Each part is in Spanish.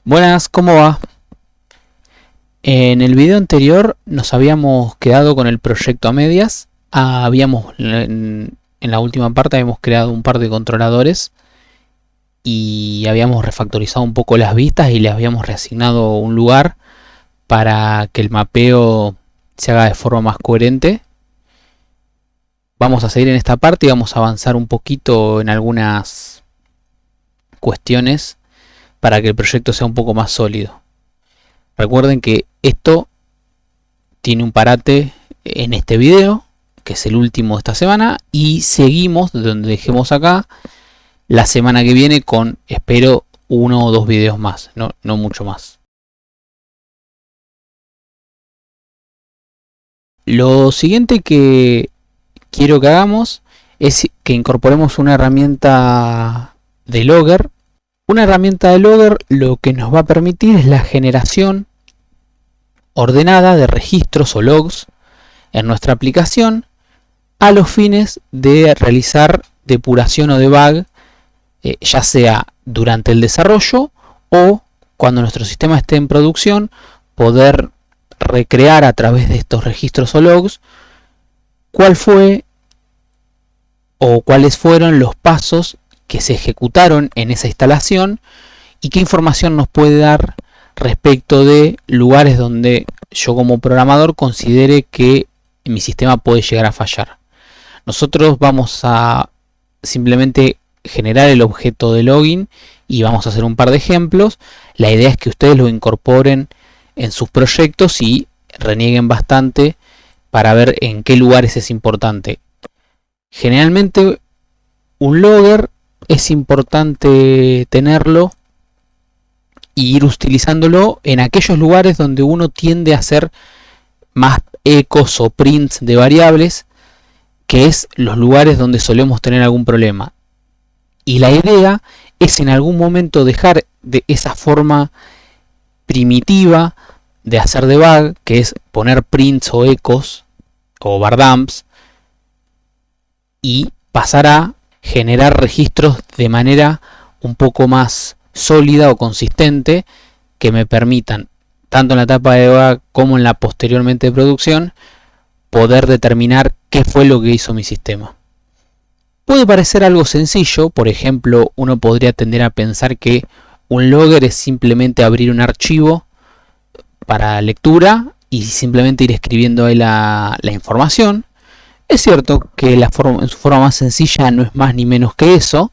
Buenas, ¿cómo va? En el video anterior nos habíamos quedado con el proyecto a medias. En la última parte habíamos creado un par de controladores y habíamos refactorizado un poco las vistas y les habíamos reasignado un lugar para que el mapeo se haga de forma más coherente. Vamos a seguir en esta parte y vamos a avanzar un poquito en algunas cuestiones para que el proyecto sea un poco más sólido. Recuerden que esto tiene un parate en este video, que es el último de esta semana, y seguimos de donde dejemos acá la semana que viene con, espero, 1 o 2 videos más, no mucho más. Lo siguiente que quiero que hagamos es que incorporemos una herramienta de logger. Una herramienta de logger lo que nos va a permitir es la generación ordenada de registros o logs en nuestra aplicación a los fines de realizar depuración o debug, ya sea durante el desarrollo o cuando nuestro sistema esté en producción, poder recrear a través de estos registros o logs cuál fue o cuáles fueron los pasos que se ejecutaron en esa instalación y qué información nos puede dar respecto de lugares donde yo como programador considere que mi sistema puede llegar a fallar. Nosotros vamos a simplemente generar el objeto de login y vamos a hacer un par de ejemplos. La idea es que ustedes lo incorporen en sus proyectos y renieguen bastante para ver en qué lugares es importante. Generalmente un logger es importante tenerlo y ir utilizándolo en aquellos lugares donde uno tiende a hacer más ecos o prints de variables, que es los lugares donde solemos tener algún problema. Y la idea es en algún momento dejar de esa forma primitiva de hacer debug, que es poner prints o ecos o bardumps, y pasar a generar registros de manera un poco más sólida o consistente que me permitan, tanto en la etapa de debug como en la posteriormente de producción, poder determinar qué fue lo que hizo mi sistema. Puede parecer algo sencillo, por ejemplo, uno podría tender a pensar que un logger es simplemente abrir un archivo para lectura y simplemente ir escribiendo ahí la información. Es cierto que en su forma más sencilla no es más ni menos que eso,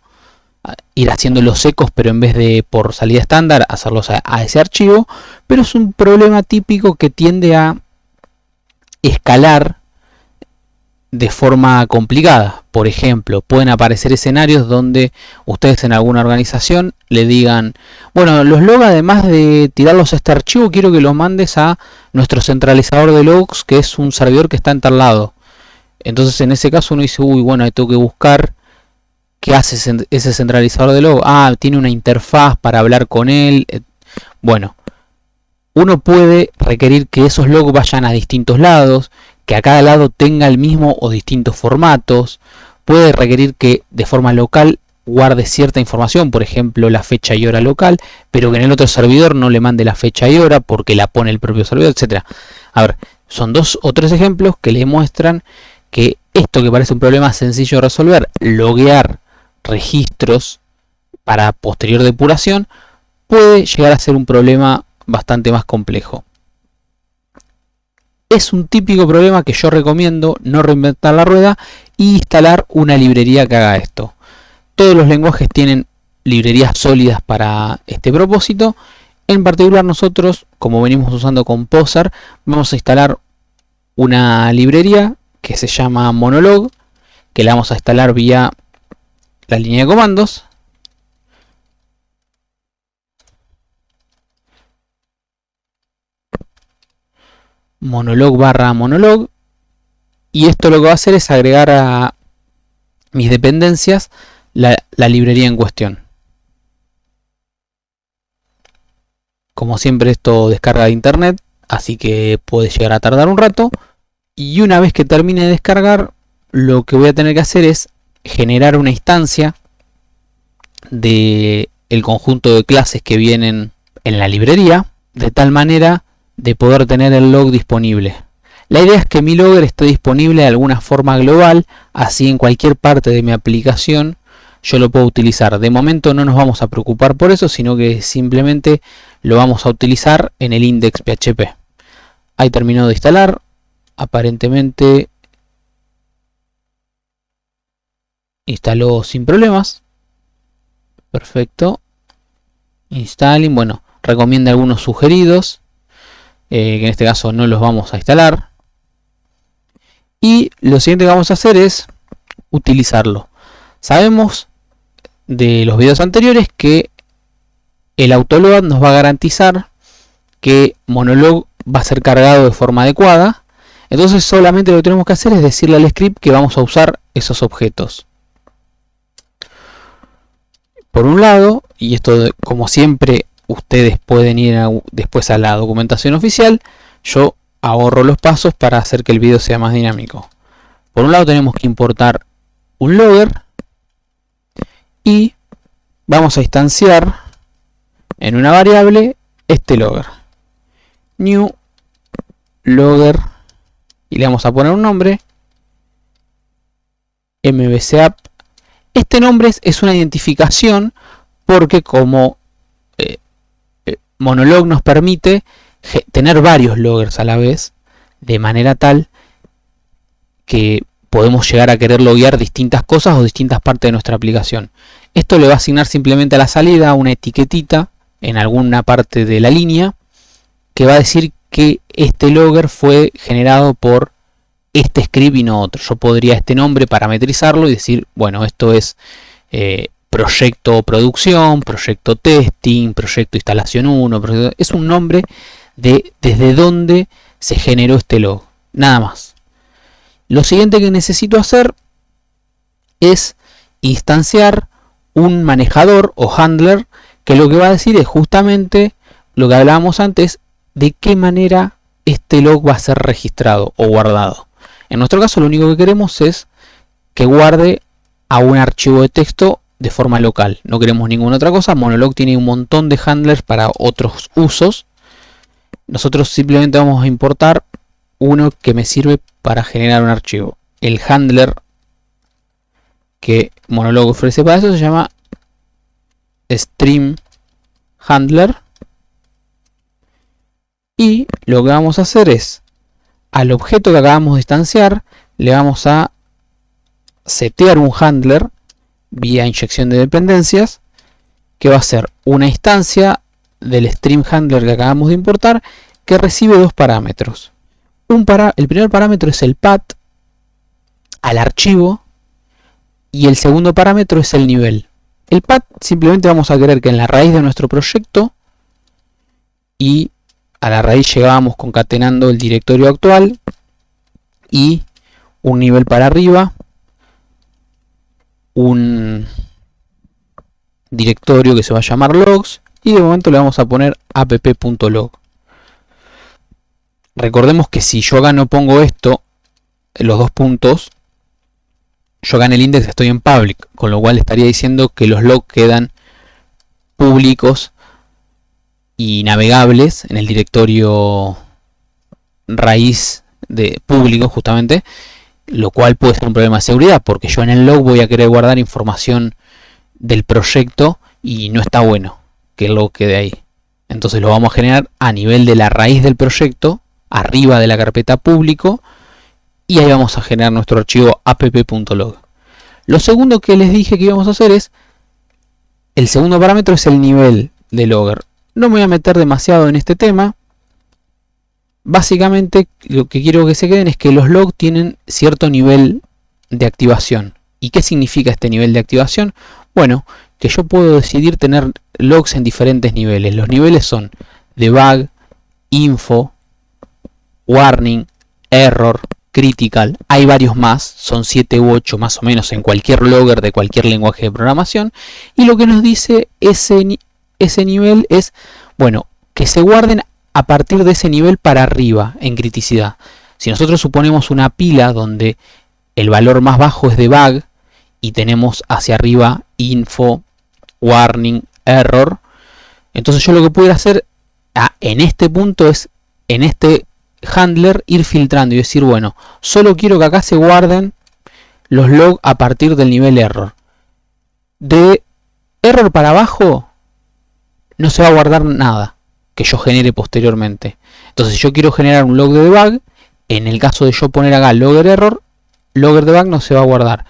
ir haciendo los ecos, pero en vez de por salida estándar hacerlos a ese archivo, pero es un problema típico que tiende a escalar de forma complicada. Por ejemplo, pueden aparecer escenarios donde ustedes en alguna organización le digan: bueno, los logs, además de tirarlos a este archivo, quiero que los mandes a nuestro centralizador de logs, que es un servidor que está en tal lado. Entonces en ese caso uno dice: uy, bueno, ahí tengo que buscar qué hace ese centralizador de log. Ah, tiene una interfaz para hablar con él. Bueno, uno puede requerir que esos logs vayan a distintos lados, que a cada lado tenga el mismo o distintos formatos. Puede requerir que de forma local guarde cierta información, por ejemplo la fecha y hora local, pero que en el otro servidor no le mande la fecha y hora porque la pone el propio servidor, etc. A ver, son 2 o 3 ejemplos que le muestran que esto, que parece un problema sencillo de resolver, loguear registros para posterior depuración, puede llegar a ser un problema bastante más complejo. Es un típico problema que yo recomiendo no reinventar la rueda y instalar una librería que haga esto. Todos los lenguajes tienen librerías sólidas para este propósito. En particular nosotros, como venimos usando Composer, vamos a instalar una librería que se llama Monolog, que la vamos a instalar vía la línea de comandos. Monolog barra Monolog, y esto lo que va a hacer es agregar a mis dependencias la librería en cuestión. Como siempre, esto descarga de internet, así que puede llegar a tardar un rato, y una vez que termine de descargar, lo que voy a tener que hacer es generar una instancia del conjunto de clases que vienen en la librería, de tal manera de poder tener el log disponible. La idea es que mi logger esté disponible de alguna forma global, así en cualquier parte de mi aplicación yo lo puedo utilizar. De momento no nos vamos a preocupar por eso, sino que simplemente lo vamos a utilizar en el index.php. Ahí terminó de instalar. Aparentemente instaló sin problemas. Perfecto. Installing. Bueno, recomienda algunos sugeridos, que en este caso no los vamos a instalar. Y lo siguiente que vamos a hacer es utilizarlo. Sabemos de los videos anteriores que el autoload nos va a garantizar que Monolog va a ser cargado de forma adecuada. Entonces solamente lo que tenemos que hacer es decirle al script que vamos a usar esos objetos. Por un lado, y esto como siempre ustedes pueden ir después a la documentación oficial, yo ahorro los pasos para hacer que el video sea más dinámico. Por un lado tenemos que importar un logger y vamos a instanciar en una variable este logger. New logger, y le vamos a poner un nombre, mbcapp. Este nombre es una identificación porque como Monolog nos permite tener varios loggers a la vez, de manera tal que podemos llegar a querer loguear distintas cosas o distintas partes de nuestra aplicación. Esto le va a asignar simplemente a la salida una etiquetita en alguna parte de la línea que va a decir que este logger fue generado por este script y no otro. Yo podría este nombre parametrizarlo y decir, bueno, esto es proyecto producción, proyecto testing, proyecto instalación 1, es un nombre de desde dónde se generó este log, nada más. Lo siguiente que necesito hacer es instanciar un manejador o handler que lo que va a decir es justamente lo que hablábamos antes, de qué manera este log va a ser registrado o guardado. En nuestro caso lo único que queremos es que guarde a un archivo de texto de forma local. No queremos ninguna otra cosa. Monolog tiene un montón de handlers para otros usos. Nosotros simplemente vamos a importar uno que me sirve para generar un archivo. El handler que Monolog ofrece para eso se llama stream handler. Y lo que vamos a hacer es, al objeto que acabamos de instanciar, le vamos a setear un handler vía inyección de dependencias, que va a ser una instancia del stream handler que acabamos de importar, que recibe dos parámetros. El primer parámetro es el path al archivo y el segundo parámetro es el nivel. El path simplemente vamos a querer que en la raíz de nuestro proyecto, y a la raíz llegábamos concatenando el directorio actual y un nivel para arriba, un directorio que se va a llamar logs, y de momento le vamos a poner app.log. Recordemos que si yo acá no pongo esto, los dos puntos, yo acá en el index estoy en public, con lo cual estaría diciendo que los logs quedan públicos y navegables en el directorio raíz de público justamente, lo cual puede ser un problema de seguridad porque yo en el log voy a querer guardar información del proyecto y no está bueno que el log quede ahí. Entonces lo vamos a generar a nivel de la raíz del proyecto, arriba de la carpeta público, y ahí vamos a generar nuestro archivo app.log. Lo segundo que les dije que íbamos a hacer es, el segundo parámetro es el nivel de logger. No me voy a meter demasiado en este tema. Básicamente lo que quiero que se queden es que los logs tienen cierto nivel de activación. ¿Y qué significa este nivel de activación? Bueno, que yo puedo decidir tener logs en diferentes niveles. Los niveles son debug, info, warning, error, critical. Hay varios más, son 7 u 8 más o menos en cualquier logger de cualquier lenguaje de programación. Y lo que nos dice ese nivel es, bueno, que se guarden a partir de ese nivel para arriba en criticidad. Si nosotros suponemos una pila donde el valor más bajo es debug y tenemos hacia arriba info, warning, error, Entonces yo lo que pudiera hacer en este punto es, en este handler, ir filtrando y decir, bueno, solo quiero que acá se guarden los logs a partir del nivel error. De error para abajo no se va a guardar nada que yo genere posteriormente. Entonces si yo quiero generar un log de debug, en el caso de yo poner acá logger error, logger debug no se va a guardar.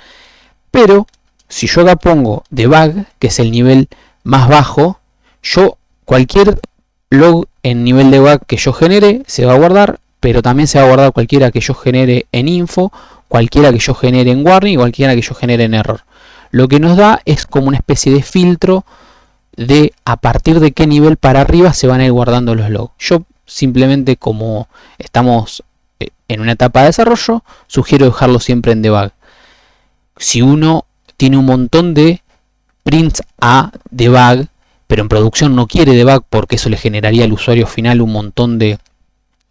Pero si yo acá pongo debug, que es el nivel más bajo, yo cualquier log en nivel debug que yo genere se va a guardar, pero también se va a guardar cualquiera que yo genere en info, cualquiera que yo genere en warning y cualquiera que yo genere en error. Lo que nos da es como una especie de filtro de a partir de qué nivel para arriba se van a ir guardando los logs. Yo simplemente, como estamos en una etapa de desarrollo, sugiero dejarlo siempre en debug. Si uno tiene un montón de prints a debug, pero en producción no quiere debug porque eso le generaría al usuario final un montón de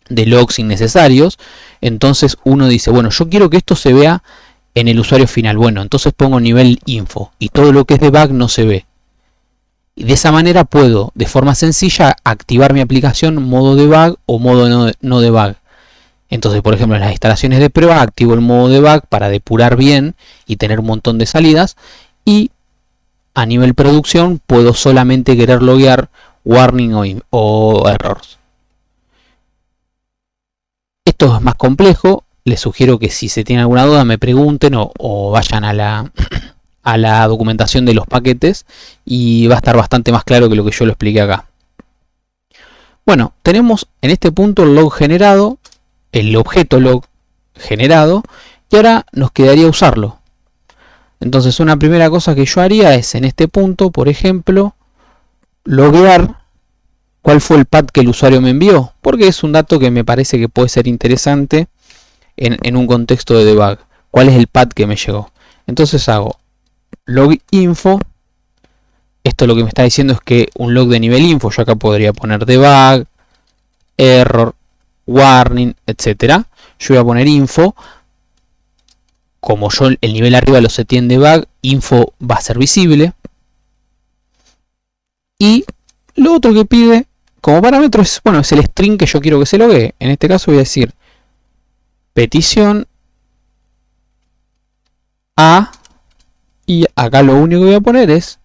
logs innecesarios, entonces uno dice, bueno, yo quiero que esto se vea en el usuario final. Bueno, entonces pongo nivel info y todo lo que es debug no se ve. Y de esa manera puedo, de forma sencilla, activar mi aplicación modo debug o modo no debug. Entonces, por ejemplo, en las instalaciones de prueba activo el modo debug para depurar bien y tener un montón de salidas. Y a nivel producción puedo solamente querer loguear warning o errors. Esto es más complejo. Les sugiero que si se tiene alguna duda me pregunten o vayan a la documentación de los paquetes y va a estar bastante más claro que lo que yo lo expliqué acá. Bueno, tenemos en este punto el log generado, el objeto log generado, y ahora nos quedaría usarlo. Entonces una primera cosa que yo haría es en este punto, por ejemplo, loguear cuál fue el path que el usuario me envió, porque es un dato que me parece que puede ser interesante en un contexto de debug. ¿Cuál es el path que me llegó? Entonces hago log info. Esto lo que me está diciendo es que un log de nivel info, yo acá podría poner debug, error, warning, etcétera. Yo voy a poner info. Como yo el nivel arriba lo seteé en debug, info va a ser visible. Y lo otro que pide como parámetro es, bueno, es el string que yo quiero que se loguee. En este caso voy a decir petición a, y acá lo único que voy a poner es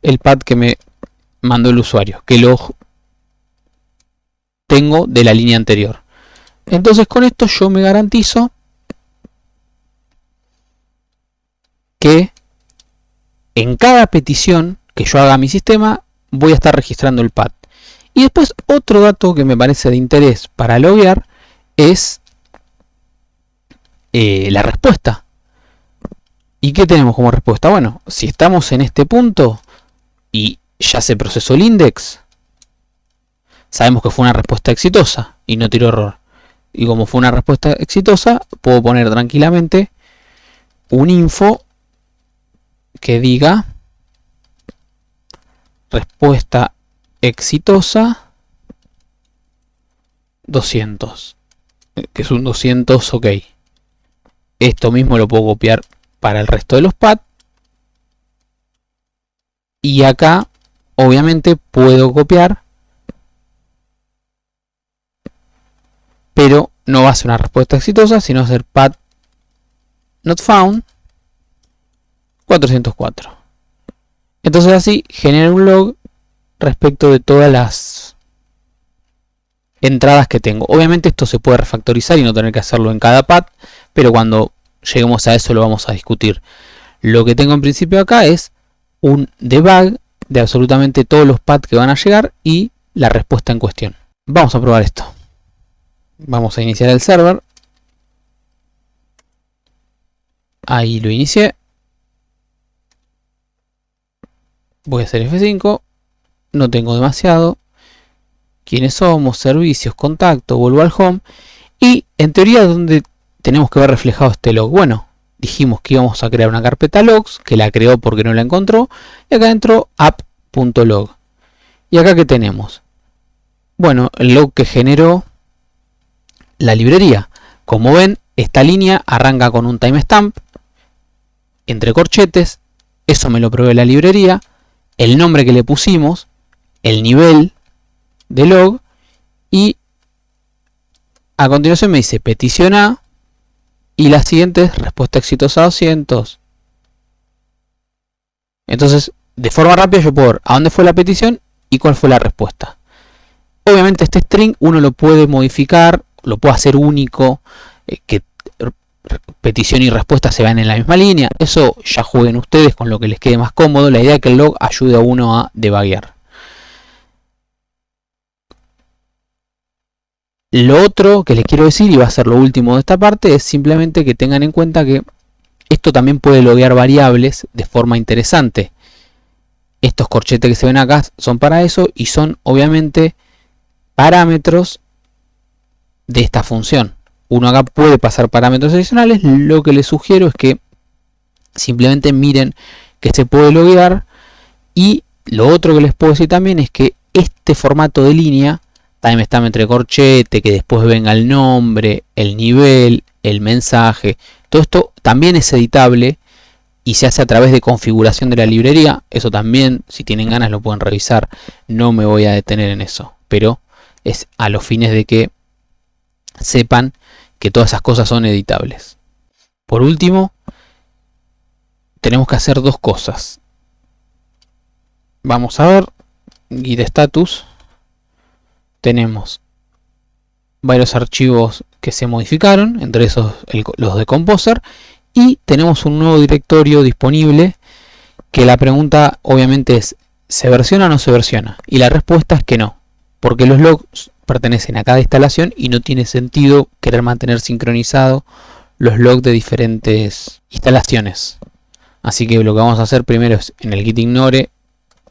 el path que me mandó el usuario, que lo tengo de la línea anterior. Entonces con esto yo me garantizo que en cada petición que yo haga a mi sistema voy a estar registrando el path. Y después otro dato que me parece de interés para loguear es la respuesta. ¿Y qué tenemos como respuesta? Bueno, si estamos en este punto y ya se procesó el index, sabemos que fue una respuesta exitosa y no tiró error. Y como fue una respuesta exitosa, puedo poner tranquilamente un info que diga respuesta exitosa 200, que es un 200 ok. Esto mismo lo puedo copiar para el resto de los paths. Y acá, obviamente, puedo copiar, pero no va a ser una respuesta exitosa, sino va a ser path not found 404. Entonces así genera un log respecto de todas las entradas que tengo. Obviamente esto se puede refactorizar y no tener que hacerlo en cada path, pero cuando lleguemos a eso lo vamos a discutir. Lo que tengo en principio acá es un debug de absolutamente todos los paths que van a llegar y la respuesta en cuestión. Vamos a probar esto. Vamos a iniciar el server. Ahí lo inicié. Voy a hacer F5. No tengo demasiado. ¿Quiénes somos? Servicios, contacto, vuelvo al home. Y en teoría, ¿dónde tenemos que ver reflejado este log? Bueno, dijimos que íbamos a crear una carpeta logs, que la creó porque no la encontró. Y acá dentro app.log. ¿Y acá qué tenemos? Bueno, el log que generó la librería. Como ven, esta línea arranca con un timestamp entre corchetes. Eso me lo provee la librería. El nombre que le pusimos el nivel de log y a continuación me dice petición A y la siguiente es respuesta exitosa 200. Entonces, de forma rápida yo puedo ver a dónde fue la petición y cuál fue la respuesta. Obviamente este string uno lo puede modificar, lo puede hacer único, que petición y respuesta se vean en la misma línea. Eso ya jueguen ustedes con lo que les quede más cómodo. La idea es que el log ayude a uno a debuguear. Lo otro que les quiero decir, y va a ser lo último de esta parte, es simplemente que tengan en cuenta que esto también puede loguear variables de forma interesante. Estos corchetes que se ven acá son para eso y son obviamente parámetros de esta función. Uno acá puede pasar parámetros adicionales. Lo que les sugiero es que simplemente miren que se puede loguear. Y lo otro que les puedo decir también es que este formato de línea, timestamp entre corchete, que después venga el nombre, el nivel, el mensaje, todo esto también es editable y se hace a través de configuración de la librería. Eso también, si tienen ganas, lo pueden revisar. No me voy a detener en eso, pero es a los fines de que sepan que todas esas cosas son editables. Por último, tenemos que hacer dos cosas. Vamos a ver, git status. Tenemos varios archivos que se modificaron, entre esos los de Composer, y tenemos un nuevo directorio disponible que la pregunta obviamente es, ¿se versiona o no se versiona? Y la respuesta es que no, porque los logs pertenecen a cada instalación y no tiene sentido querer mantener sincronizado los logs de diferentes instalaciones. Así que lo que vamos a hacer primero es en el git ignore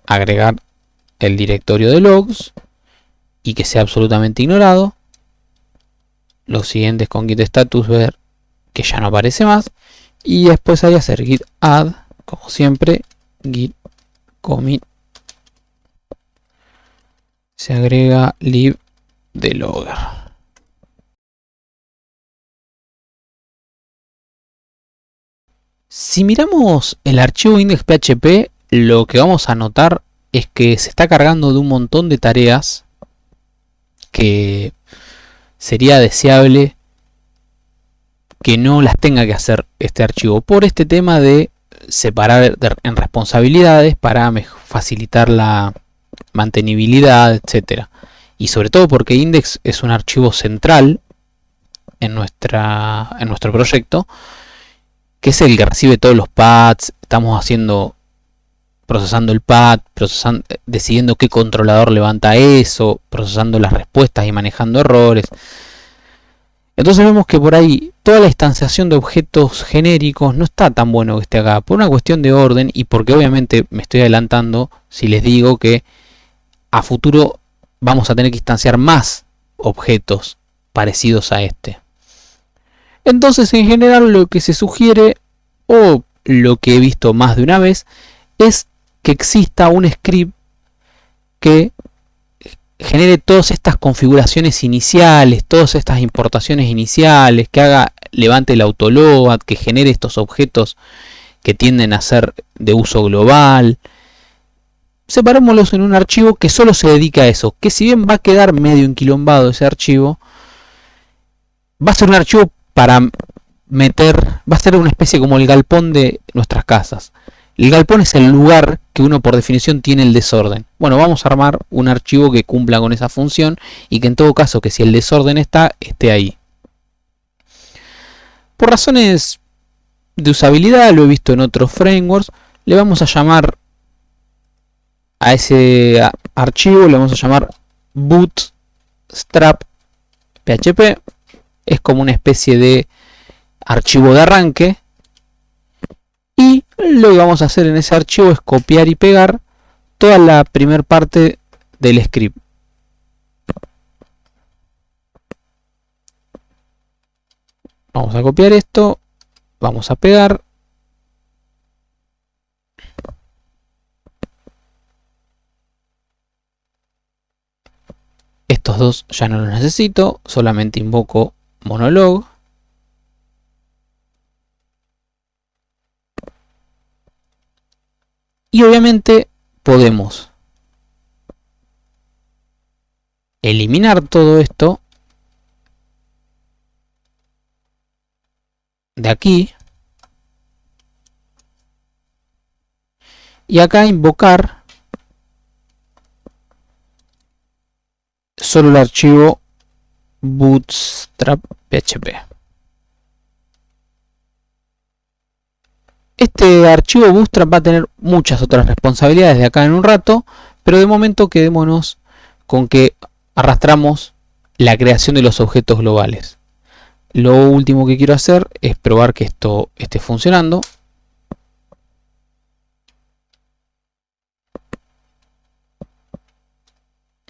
agregar el directorio de logs y que sea absolutamente ignorado. Lo siguiente es con git status ver que ya no aparece más y después hay que hacer git add, como siempre, git commit, se agrega lib de logger. Si miramos el archivo index.php, lo que vamos a notar es que se está cargando de un montón de tareas que sería deseable que no las tenga que hacer este archivo por este tema de separar en responsabilidades para facilitar la mantenibilidad, etcétera. Y sobre todo porque index es un archivo central en nuestro proyecto, que es el que recibe todos los paths. Estamos procesando el path, decidiendo qué controlador levanta eso, procesando las respuestas y manejando errores. Entonces vemos que por ahí toda la instanciación de objetos genéricos no está tan bueno que esté acá, por una cuestión de orden y porque obviamente me estoy adelantando si les digo que a futuro vamos a tener que instanciar más objetos parecidos a este. Entonces en general lo que se sugiere, o lo que he visto más de una vez, es que exista un script que genere todas estas configuraciones iniciales, todas estas importaciones iniciales, que levante el autoload, que genere estos objetos que tienden a ser de uso global. Separémoslos en un archivo que solo se dedica a eso, que si bien va a quedar medio enquilombado ese archivo, va a ser un archivo para meter, va a ser una especie como el galpón de nuestras casas. El galpón es el lugar que uno por definición tiene el desorden. Bueno, vamos a armar un archivo que cumpla con esa función y que en todo caso que si el desorden esté ahí. Por razones de usabilidad, lo he visto en otros frameworks, le vamos a llamar a ese archivo, le vamos a llamar bootstrap.php. Es como una especie de archivo de arranque. Y lo que vamos a hacer en ese archivo es copiar y pegar toda la primera parte del script. Vamos a copiar esto, vamos a pegar. Estos dos ya no los necesito, solamente invoco monolog. Y obviamente podemos eliminar todo esto de aquí y acá invocar solo el archivo bootstrap php. Este archivo bootstrap va a tener muchas otras responsabilidades de acá en un rato, pero de momento quedémonos con que arrastramos la creación de los objetos globales. Lo último que quiero hacer es probar que esto esté funcionando.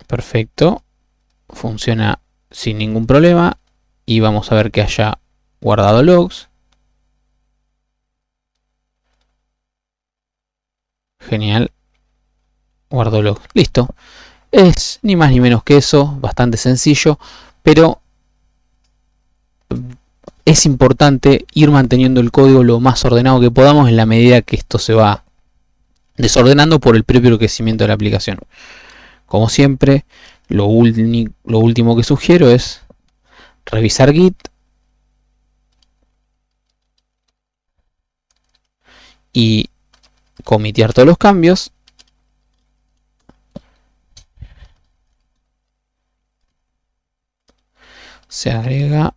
Perfecto, funciona sin ningún problema y vamos a ver que haya guardado logs. Genial, guardo logs, listo. Es ni más ni menos que eso, bastante sencillo, pero es importante ir manteniendo el código lo más ordenado que podamos en la medida que esto se va desordenando por el propio crecimiento de la aplicación. Como siempre, lo último que sugiero es revisar Git y comitear todos los cambios. Se agrega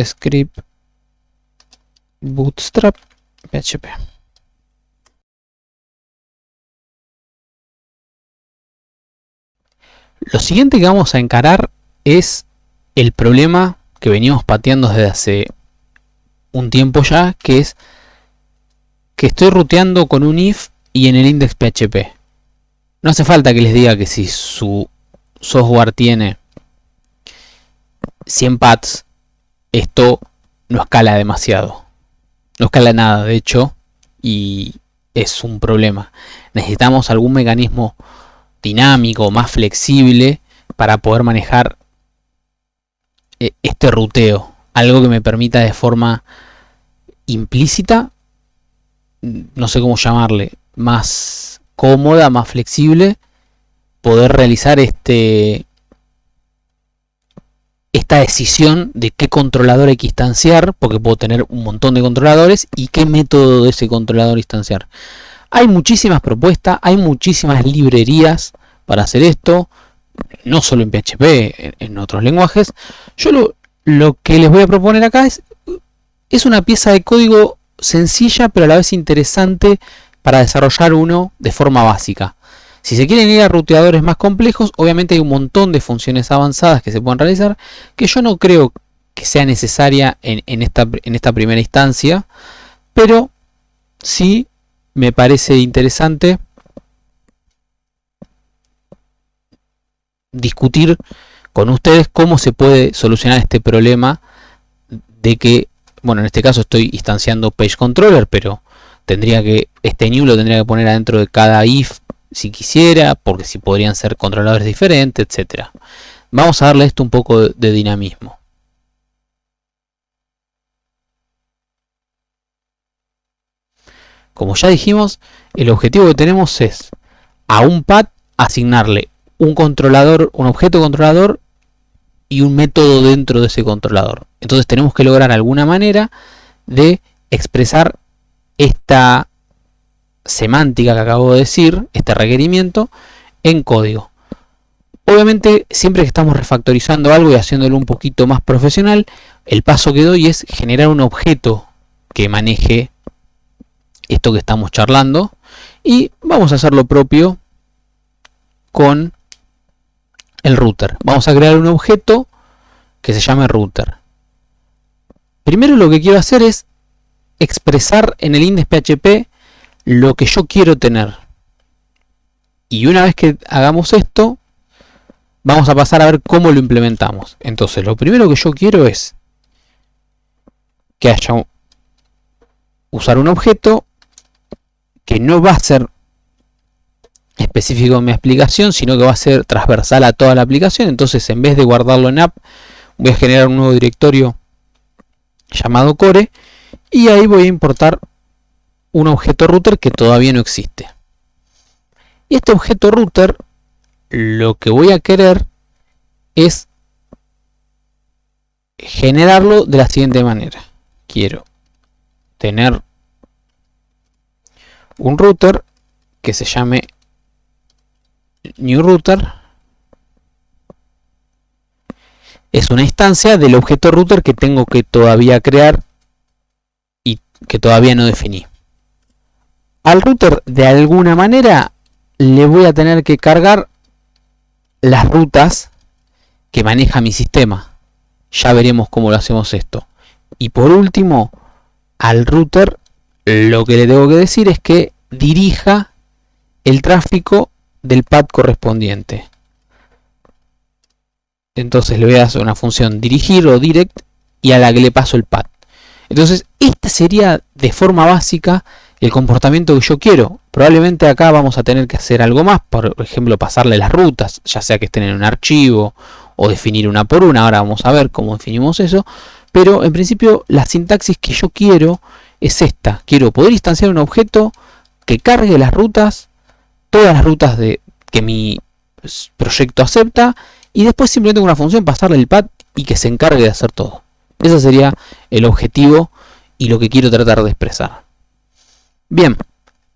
script bootstrap php. Lo siguiente que vamos a encarar es el problema que venimos pateando desde hace un tiempo ya, que es que estoy ruteando con un if y en el index.php. No hace falta que les diga que si su software tiene 100 paths, esto no escala demasiado. No escala nada, de hecho, y es un problema. Necesitamos algún mecanismo dinámico, más flexible para poder manejar este ruteo. Algo que me permita de forma implícita, no sé cómo llamarle, más cómoda, más flexible, poder realizar esta decisión de qué controlador hay que instanciar, porque puedo tener un montón de controladores, y qué método de ese controlador instanciar. Hay muchísimas propuestas, hay muchísimas librerías para hacer esto, no solo en PHP, en otros lenguajes. Yo lo que les voy a proponer acá es una pieza de código sencilla, pero a la vez interesante para desarrollar uno de forma básica. Si se quieren ir a ruteadores más complejos, obviamente hay un montón de funciones avanzadas que se pueden realizar, que yo no creo que sea necesaria en esta primera instancia, pero sí me parece interesante discutir con ustedes cómo se puede solucionar este problema de que, bueno, en este caso estoy instanciando Page Controller, pero este new lo tendría que poner adentro de cada if si quisiera, porque si podrían ser controladores diferentes, etcétera. Vamos a darle esto un poco de dinamismo. Como ya dijimos, el objetivo que tenemos es a un path asignarle un controlador, un objeto controlador y un método dentro de ese controlador. Entonces tenemos que lograr alguna manera de expresar esta semántica que acabo de decir, este requerimiento, en código. Obviamente, siempre que estamos refactorizando algo y haciéndolo un poquito más profesional, el paso que doy es generar un objeto que maneje esto que estamos charlando, y vamos a hacer lo propio con el router. Vamos a crear un objeto que se llame router. Primero lo que quiero hacer es expresar en el index.php lo que yo quiero tener. Y una vez que hagamos esto, vamos a pasar a ver cómo lo implementamos. Entonces, lo primero que yo quiero es que haya usar un objeto que no va a ser específico en mi explicación, sino que va a ser transversal a toda la aplicación. Entonces, en vez de guardarlo en app, voy a generar un nuevo directorio llamado core, y ahí voy a importar un objeto router que todavía no existe. Y este objeto router lo que voy a querer es generarlo de la siguiente manera. Quiero tener un router que se llame new router. Es una instancia del objeto router que tengo que todavía crear y que todavía no definí. Al router, de alguna manera, le voy a tener que cargar las rutas que maneja mi sistema. Ya veremos cómo lo hacemos esto. Y por último, al router lo que le tengo que decir es que dirija el tráfico del pad correspondiente. Entonces le voy a hacer una función dirigir o direct y a la que le paso el pad. Entonces este sería de forma básica el comportamiento que yo quiero. Probablemente acá vamos a tener que hacer algo más, por ejemplo pasarle las rutas, ya sea que estén en un archivo o definir una por una. Ahora vamos a ver cómo definimos eso, pero en principio la sintaxis que yo quiero es esta. Quiero poder instanciar un objeto que cargue las rutas, todas las rutas que mi proyecto acepta, y después simplemente con una función pasarle el pad y que se encargue de hacer todo. Ese sería el objetivo y lo que quiero tratar de expresar. Bien,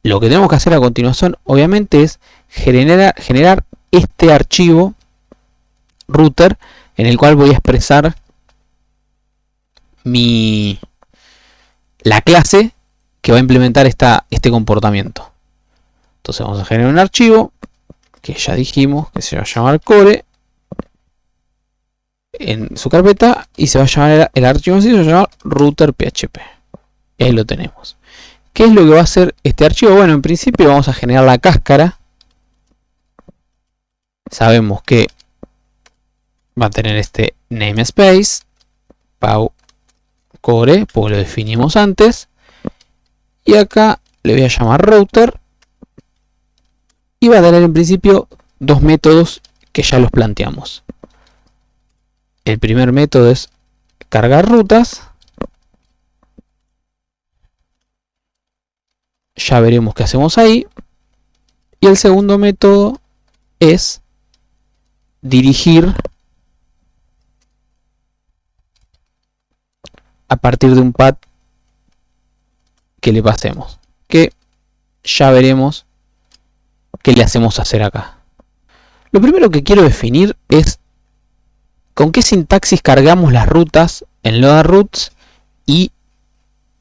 lo que tenemos que hacer a continuación obviamente es generar este archivo router en el cual voy a expresar la clase que va a implementar este comportamiento. Entonces vamos a generar un archivo que ya dijimos que se va a llamar core en su carpeta y se va a llamar el archivo así, se va a llamar router php. Ahí lo tenemos. ¿Qué es lo que va a hacer este archivo? Bueno, en principio vamos a generar la cáscara. Sabemos que va a tener este namespace pau core, porque lo definimos antes, y acá le voy a llamar router y va a tener en principio dos métodos que ya los planteamos. El primer método es cargar rutas. Ya veremos qué hacemos ahí. Y el segundo método es dirigir a partir de un path que le pasemos. Que ya veremos qué le hacemos hacer acá. Lo primero que quiero definir es con qué sintaxis cargamos las rutas en load_routes y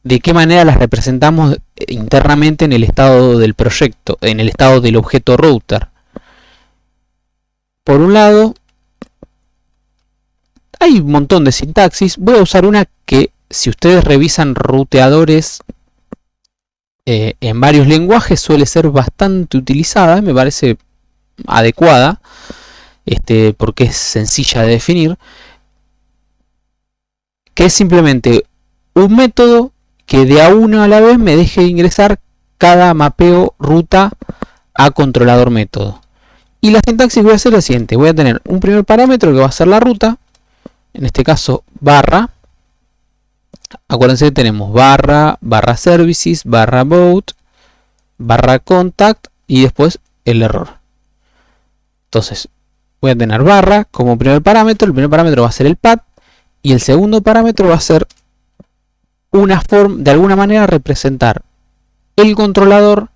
de qué manera las representamos internamente en el estado del proyecto, en el estado del objeto router. Por un lado, hay un montón de sintaxis. Voy a usar una que, si ustedes revisan ruteadores en varios lenguajes, suele ser bastante utilizada, me parece adecuada, porque es sencilla de definir, que es simplemente un método que de a uno a la vez me deje ingresar cada mapeo ruta a controlador método. Y la sintaxis voy a hacer la siguiente: voy a tener un primer parámetro que va a ser la ruta, en este caso barra. Acuérdense que tenemos barra services, barra boot, barra contact y después el error. Entonces voy a tener barra como primer parámetro. El primer parámetro va a ser el path y el segundo parámetro va a ser una forma, de alguna manera, representar el controlador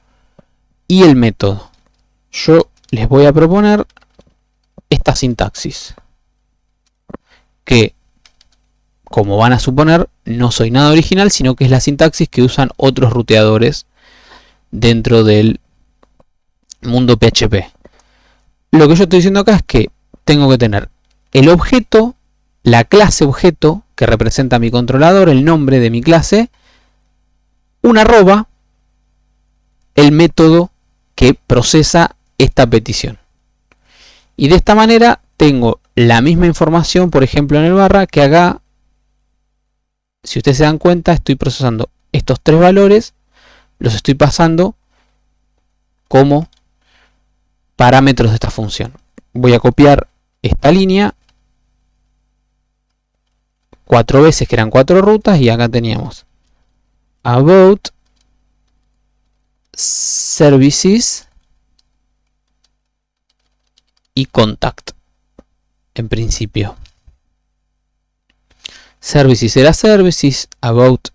y el método. Yo les voy a proponer esta sintaxis, que, como van a suponer, no soy nada original, sino que es la sintaxis que usan otros ruteadores dentro del mundo PHP. Lo que yo estoy diciendo acá es que tengo que tener el objeto, la clase objeto que representa mi controlador, el nombre de mi clase, una arroba, el método que procesa esta petición. Y de esta manera tengo la misma información, por ejemplo en el barra, que acá, si ustedes se dan cuenta, estoy procesando estos tres valores, los estoy pasando como parámetros de esta función. Voy a copiar esta línea 4 veces, que eran 4 rutas, y acá teníamos about services y contact, en principio. Services era services, about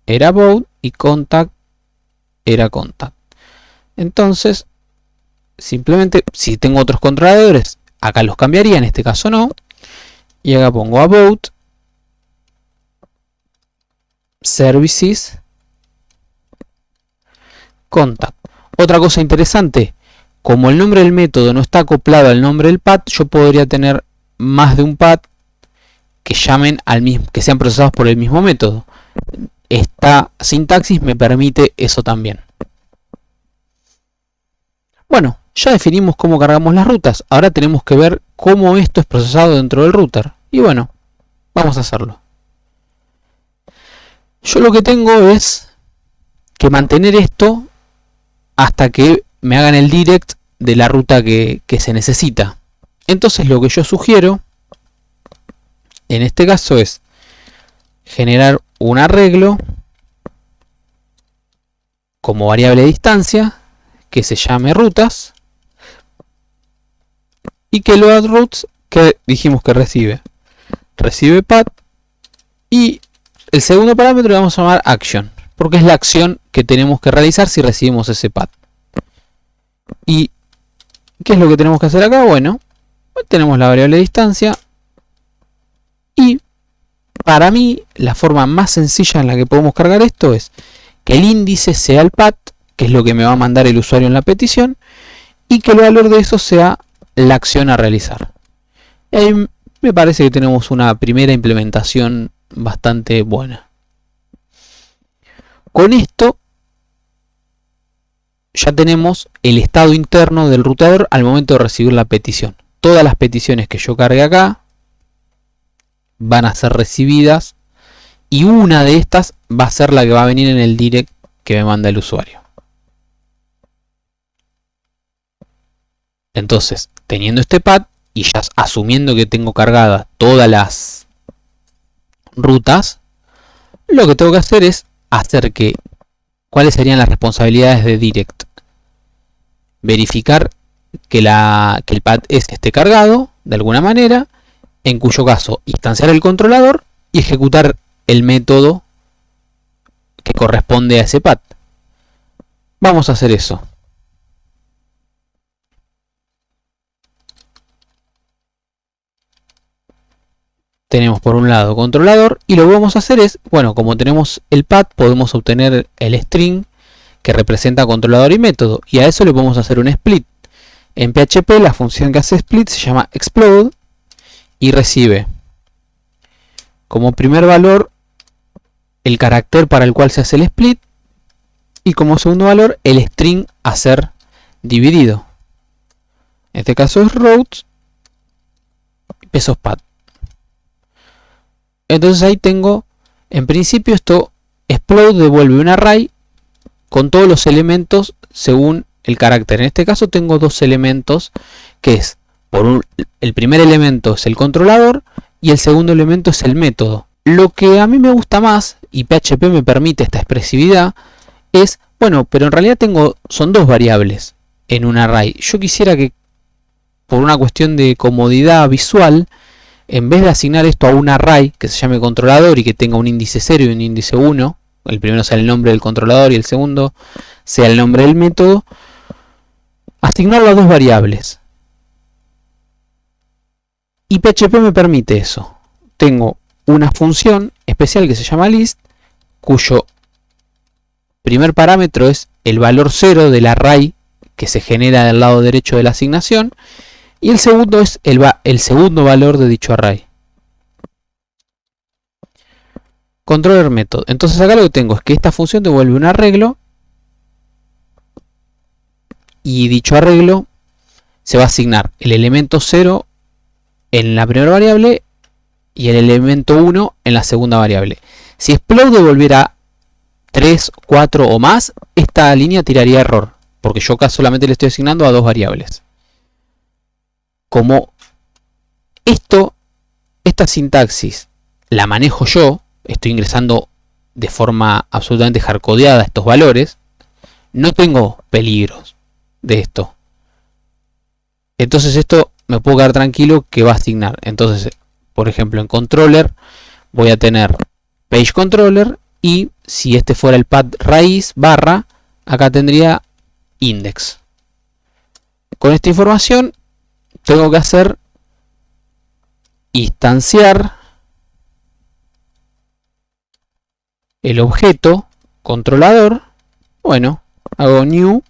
era about y contact era contact. Entonces, simplemente, si tengo otros controladores, acá los cambiaría, en este caso no. Y acá pongo about services contact. Otra cosa interesante, como el nombre del método no está acoplado al nombre del path, yo podría tener más de un path que llamen al mismo, que sean procesados por el mismo método. Esta sintaxis me permite eso también. Bueno, ya definimos cómo cargamos las rutas. Ahora tenemos que ver cómo esto es procesado dentro del router. Y bueno, vamos a hacerlo. Yo lo que tengo es que mantener esto hasta que me hagan el direct de la ruta que se necesita. Entonces lo que yo sugiero en este caso es generar un arreglo como variable de distancia que se llame rutas y que load routes, que dijimos que recibe path, y el segundo parámetro le vamos a llamar action, porque es la acción que tenemos que realizar si recibimos ese path. ¿Y qué es lo que tenemos que hacer acá? Bueno, tenemos la variable de distancia y para mí la forma más sencilla en la que podemos cargar esto es que el índice sea el path, que es lo que me va a mandar el usuario en la petición, y que el valor de eso sea la acción a realizar. Y ahí me parece que tenemos una primera implementación bastante buena. Con esto ya tenemos el estado interno del routador al momento de recibir la petición. Todas las peticiones que yo cargue acá van a ser recibidas y una de estas va a ser la que va a venir en el direct que me manda el usuario. Entonces, teniendo este path y ya asumiendo que tengo cargadas todas las rutas, lo que tengo que hacer es hacer que cuáles serían las responsabilidades de direct. Verificar que el path esté cargado de alguna manera, en cuyo caso instanciar el controlador y ejecutar el método que corresponde a ese path. Vamos a hacer eso. Tenemos por un lado controlador y lo que vamos a hacer es, bueno, como tenemos el path, podemos obtener el string que representa controlador y método, y a eso le podemos hacer un split. En PHP la función que hace split se llama explode y recibe como primer valor el carácter para el cual se hace el split y como segundo valor el string a ser dividido. En este caso es routes pesos path. Entonces ahí tengo, en principio esto explode devuelve un array con todos los elementos según el carácter. En este caso tengo dos elementos que es, el primer elemento es el controlador y el segundo elemento es el método. Lo que a mí me gusta más, y PHP me permite esta expresividad, es, bueno, pero en realidad son dos variables en un array. Yo quisiera que, por una cuestión de comodidad visual, en vez de asignar esto a un array que se llame controlador y que tenga un índice 0 y un índice 1, el primero sea el nombre del controlador y el segundo sea el nombre del método, asignarlo a dos variables. Y PHP me permite eso. Tengo una función especial que se llama list, cuyo primer parámetro es el valor 0 del array que se genera del lado derecho de la asignación, y el segundo es el segundo valor de dicho array. Controller method. Entonces acá lo que tengo es que esta función devuelve un arreglo y dicho arreglo se va a asignar el elemento 0 en la primera variable y el elemento 1 en la segunda variable. Si explode devolviera 3, 4 o más, esta línea tiraría error, porque yo acá solamente le estoy asignando a dos variables. Como esta sintaxis la manejo yo, estoy ingresando de forma absolutamente hardcodeada estos valores, no tengo peligros de esto. Entonces esto me puedo quedar tranquilo que va a asignar. Entonces, por ejemplo, en controller voy a tener page controller, y si este fuera el path raíz barra, acá tendría index. Con esta información tengo que hacer instanciar el objeto controlador. Bueno, hago new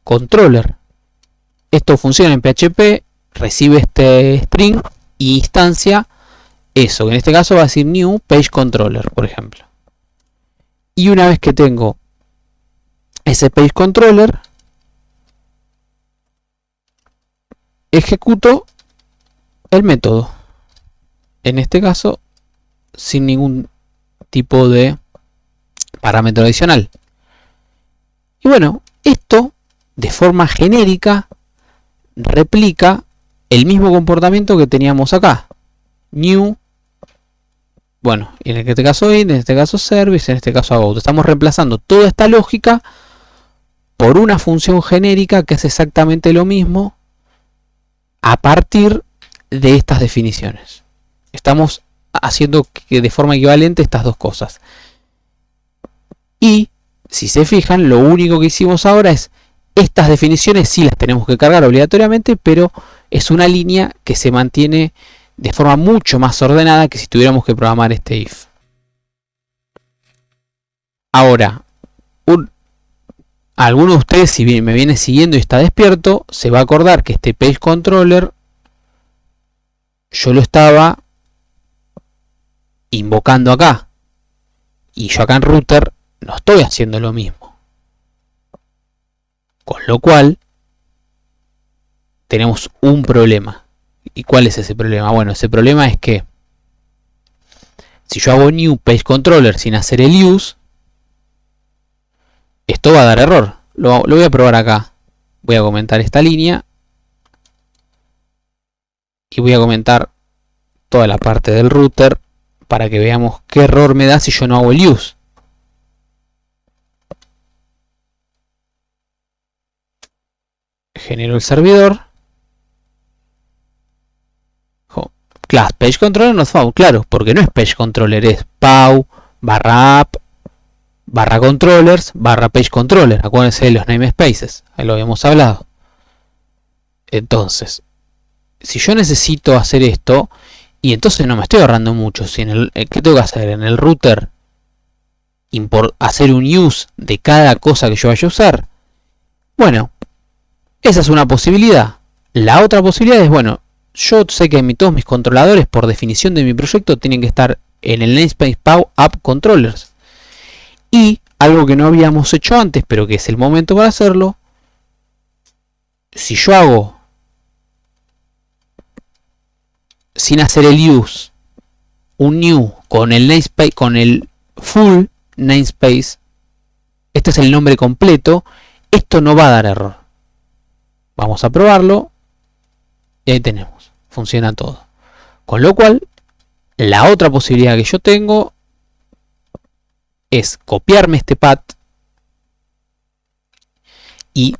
controller. Esto funciona en PHP, recibe este string y instancia eso, que en este caso va a decir new page controller, por ejemplo. Y una vez que tengo ese page controller, ejecuto el método, en este caso sin ningún tipo de parámetro adicional. Y bueno, esto de forma genérica replica el mismo comportamiento que teníamos acá. New, bueno, en este caso in, en este caso service, en este caso out. Estamos reemplazando toda esta lógica por una función genérica que hace exactamente lo mismo a partir de estas definiciones. Estamos haciendo que de forma equivalente estas dos cosas. Y si se fijan, lo único que hicimos ahora es estas definiciones sí las tenemos que cargar obligatoriamente, pero es una línea que se mantiene de forma mucho más ordenada que si tuviéramos que programar este if. Ahora, alguno de ustedes, si me viene siguiendo y está despierto, se va a acordar que este page controller yo lo estaba invocando acá, y yo acá en router no estoy haciendo lo mismo. Con lo cual tenemos un problema. ¿Y cuál es ese problema? Bueno, ese problema es que si yo hago new page controller sin hacer el use, esto va a dar error. Lo voy a probar acá. Voy a comentar esta línea y voy a comentar toda la parte del router para que veamos qué error me da si yo no hago el use. Genero el servidor. Class page controller not found. Claro, porque no es page controller, es pau barra app barra controllers barra page controller. Acuérdense de los namespaces, ahí lo habíamos hablado. Entonces, si yo necesito hacer esto, y entonces no me estoy ahorrando mucho. Si ¿qué tengo que hacer? En el router hacer un use de cada cosa que yo vaya a usar. Bueno, esa es una posibilidad. La otra posibilidad es, bueno, yo sé que todos mis controladores, por definición de mi proyecto, tienen que estar en el namespace pau app controllers. Y algo que no habíamos hecho antes, pero que es el momento para hacerlo, si yo hago sin hacer el use un new con el namespace, con el full namespace, este es el nombre completo, esto no va a dar error. Vamos a probarlo y ahí tenemos, funciona todo. Con lo cual, la otra posibilidad que yo tengo es copiarme este path y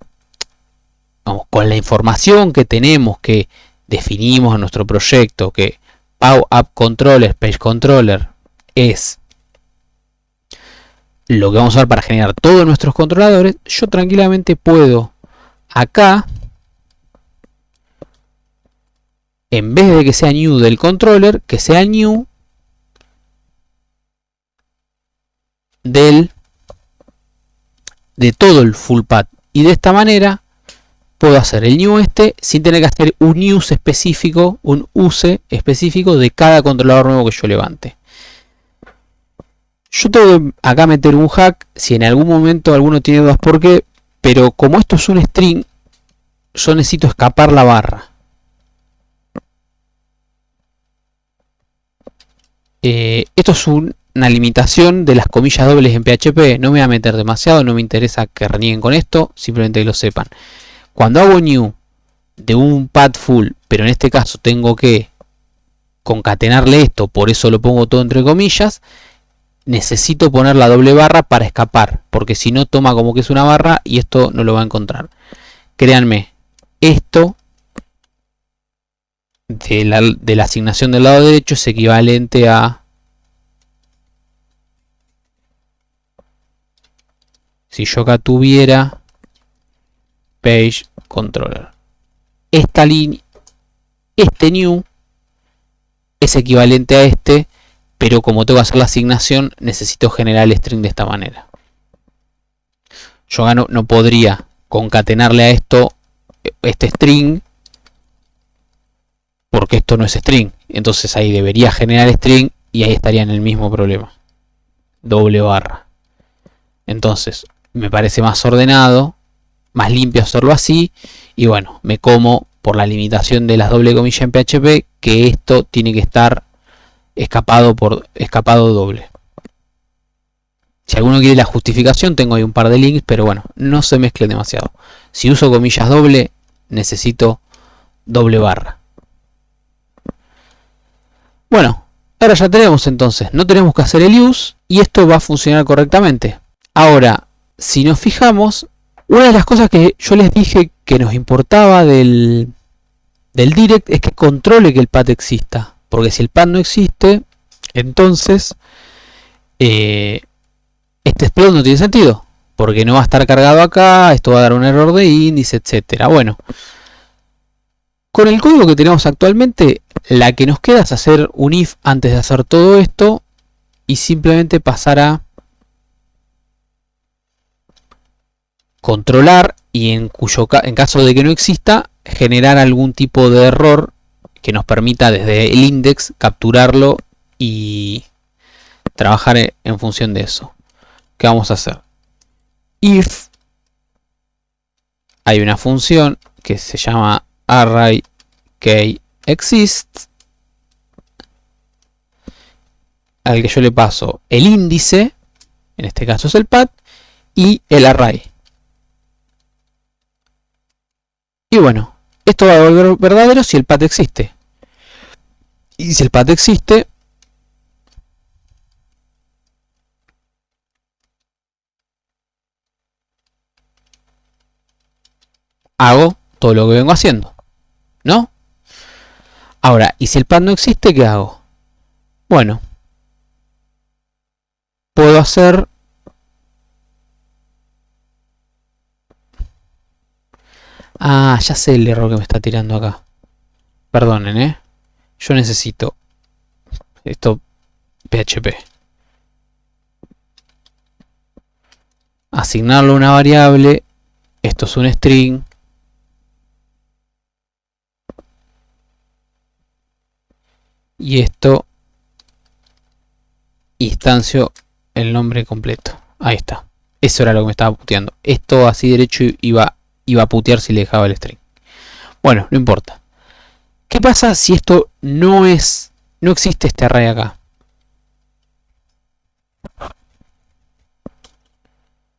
vamos, con la información que tenemos, que definimos en nuestro proyecto, que pau app controller page controller es lo que vamos a usar para generar todos nuestros controladores, yo tranquilamente puedo acá, en vez de que sea new del controller, que sea new de todo el full path. Y de esta manera puedo hacer el new sin tener que hacer un use específico, un use específico de cada controlador nuevo que yo levante. Yo tengo que acá meter un hack, si en algún momento alguno tiene dudas por qué, pero como esto es un string, yo necesito escapar la barra. Esto es una limitación de las comillas dobles en PHP. No me voy a meter demasiado, no me interesa que renieguen con esto, simplemente que lo sepan. Cuando hago new de un path full, pero en este caso tengo que concatenarle esto, por eso lo pongo todo entre comillas, necesito poner la doble barra para escapar, porque si no toma como que es una barra y esto no lo va a encontrar. Créanme, esto de la asignación del lado derecho es equivalente a, si yo acá tuviera page controller, esta línea, este new es equivalente a este, pero como tengo que hacer la asignación necesito generar el string de esta manera. Yo acá no podría concatenarle a esto este string, porque esto no es string. Entonces ahí debería generar string y ahí estaría en el mismo problema. Doble barra. Entonces me parece más ordenado, más limpio hacerlo así. Y bueno, me como por la limitación de las doble comillas en PHP que esto tiene que estar escapado doble. Si alguno quiere la justificación, tengo ahí un par de links, pero bueno, no se mezclen demasiado. Si uso comillas doble, necesito doble barra. Bueno, ahora ya tenemos entonces, no tenemos que hacer el use y esto va a funcionar correctamente. Ahora, si nos fijamos, una de las cosas que yo les dije que nos importaba del direct es que controle que el path exista. Porque si el path no existe, entonces este explode no tiene sentido, porque no va a estar cargado acá, esto va a dar un error de índice, etcétera. Bueno, con el código que tenemos actualmente, la que nos queda es hacer un if antes de hacer todo esto y simplemente pasar a controlar y en caso de que no exista, generar algún tipo de error que nos permita desde el index capturarlo y trabajar en función de eso. ¿Qué vamos a hacer? If hay una función que se llama array key exists, al que yo le paso el índice, en este caso es el path, y el array. Y bueno, esto va a volver verdadero si el path existe. Y si el path existe, hago todo lo que vengo haciendo, ¿no? Ahora, y si el path no existe, ¿qué hago? Bueno, puedo hacer ya sé el error que me está tirando acá. Perdonen, yo necesito esto PHP. Asignarle una variable. Esto es un string. Y esto instancio el nombre completo. Ahí está. Eso era lo que me estaba puteando. Esto así derecho iba a putear si le dejaba el string. Bueno, no importa. ¿Qué pasa si esto no existe este array acá?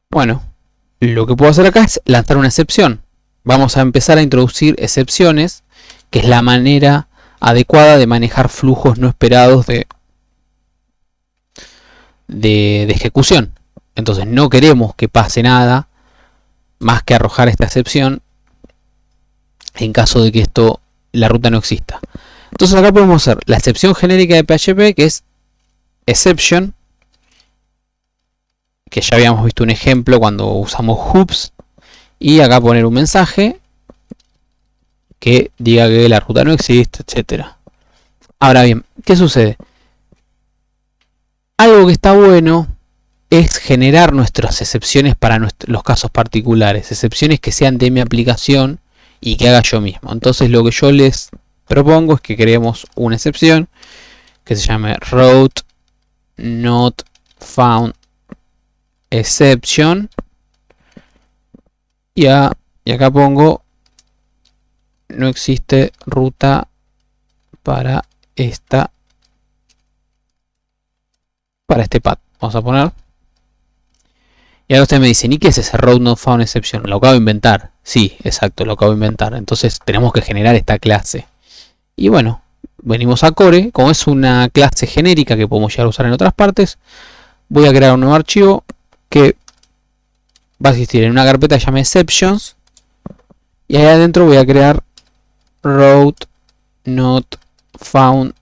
Bueno, lo que puedo hacer acá es lanzar una excepción. Vamos a empezar a introducir excepciones, que es la manera adecuada de manejar flujos no esperados de ejecución. Entonces no queremos que pase nada más que arrojar esta excepción en caso de que la ruta no exista. Entonces acá podemos hacer la excepción genérica de PHP, que es exception, que ya habíamos visto un ejemplo cuando usamos hoops, y acá poner un mensaje que diga que la ruta no existe, etcétera. Ahora bien, ¿qué sucede? Algo que está bueno es generar nuestras excepciones para los casos particulares, excepciones que sean de mi aplicación y que haga yo mismo. Entonces lo que yo les propongo es que creemos una excepción que se llame route not found exception y acá pongo no existe ruta para este path. Vamos a poner. Y ahora ustedes me dicen, ¿y qué es ese route not found exception? Lo acabo de inventar. Sí, exacto, lo acabo de inventar. Entonces tenemos que generar esta clase. Y bueno, venimos a Core. Como es una clase genérica que podemos llegar a usar en otras partes, voy a crear un nuevo archivo que va a existir en una carpeta que se llama exceptions. Y ahí adentro voy a crear route not found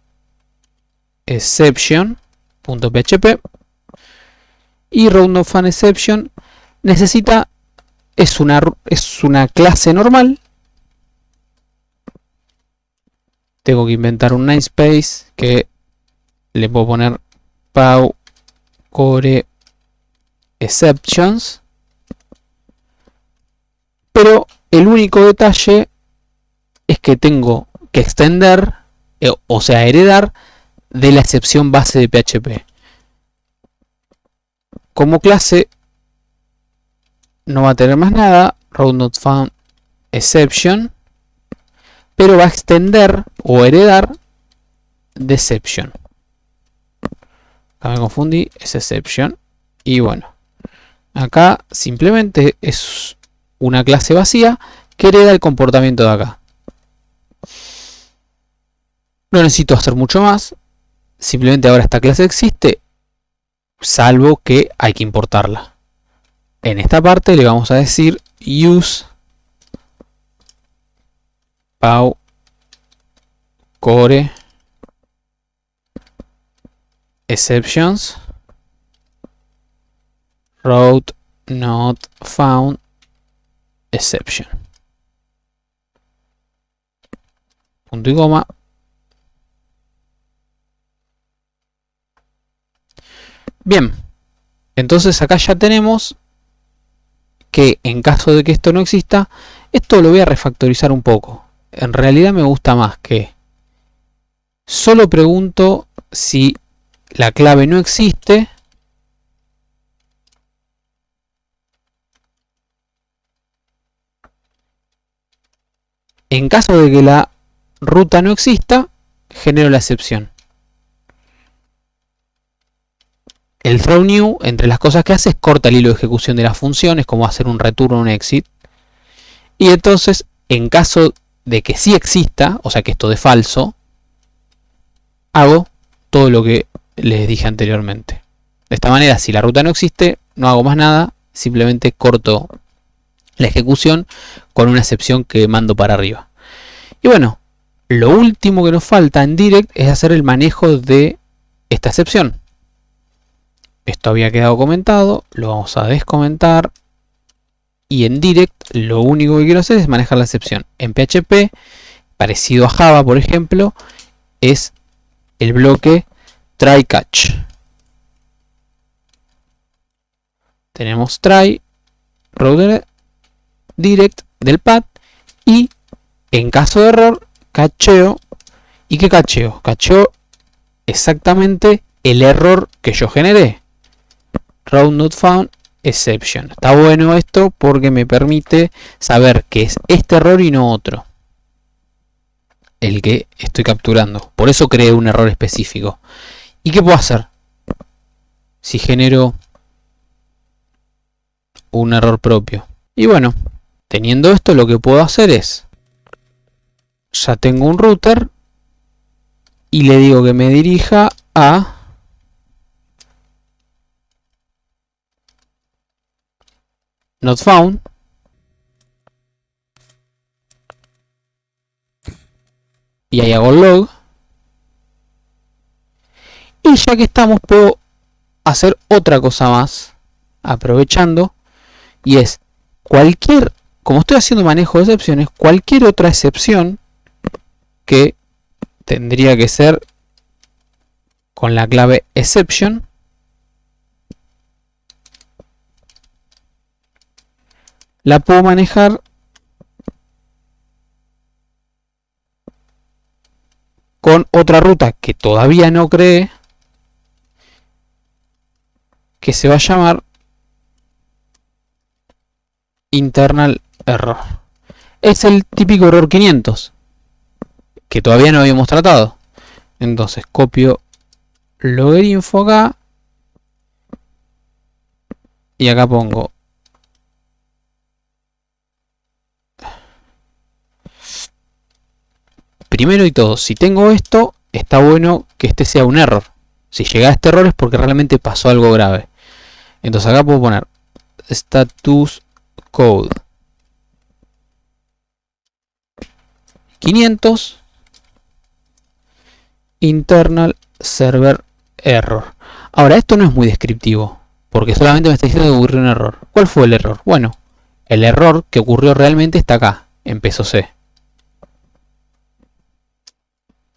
exception.php. Y row not found exception necesita, es una clase normal. Tengo que inventar un namespace que le puedo poner pau core exceptions. Pero el único detalle es que tengo que extender, o sea, heredar de la excepción base de PHP. Como clase no va a tener más nada, row not found exception, pero va a extender o heredar de exception. Acá me confundí, es exception. Y bueno, acá simplemente es una clase vacía que hereda el comportamiento de acá. No necesito hacer mucho más. Simplemente ahora esta clase existe, salvo que hay que importarla. En esta parte le vamos a decir use pau core exceptions row not found exception. Punto y coma. Bien, entonces acá ya tenemos que en caso de que esto no exista, esto lo voy a refactorizar un poco. En realidad me gusta más que solo pregunto si la clave no existe. En caso de que la ruta no exista, genero la excepción. El throw new, entre las cosas que hace, es corta el hilo de ejecución de las funciones, como hacer un return o un exit. Y entonces, en caso de que sí exista, o sea que esto de falso, hago todo lo que les dije anteriormente. De esta manera, si la ruta no existe, no hago más nada, simplemente corto la ejecución con una excepción que mando para arriba. Y bueno, lo último que nos falta en direct es hacer el manejo de esta excepción. Esto había quedado comentado, lo vamos a descomentar. Y en direct lo único que quiero hacer es manejar la excepción. En PHP, parecido a Java, por ejemplo, es el bloque try catch. Tenemos try, row direct del path y en caso de error, cacheo. ¿Y qué cacheo? Cacheo exactamente el error que yo generé. Row not found exception. Está bueno esto porque me permite saber que es este error y no otro el que estoy capturando. Por eso creé un error específico. ¿Y qué puedo hacer si genero un error propio? Y bueno, teniendo esto, lo que puedo hacer es, ya tengo un router y le digo que me dirija a not found y ahí hago log. Y ya que estamos, puedo hacer otra cosa más aprovechando, y es cualquier, como estoy haciendo manejo de excepciones, cualquier otra excepción que tendría que ser con la clave exception, la puedo manejar con otra ruta que todavía no creé, que se va a llamar internal error. Es el típico error 500 que todavía no habíamos tratado. Entonces copio logger info acá y acá pongo primero y todo, si tengo esto, está bueno que este sea un error. Si llega a este error es porque realmente pasó algo grave. Entonces acá puedo poner status code 500 internal server error. Ahora, esto no es muy descriptivo, porque solamente me está diciendo que ocurrió un error. ¿Cuál fue el error? Bueno, el error que ocurrió realmente está acá, en peso C.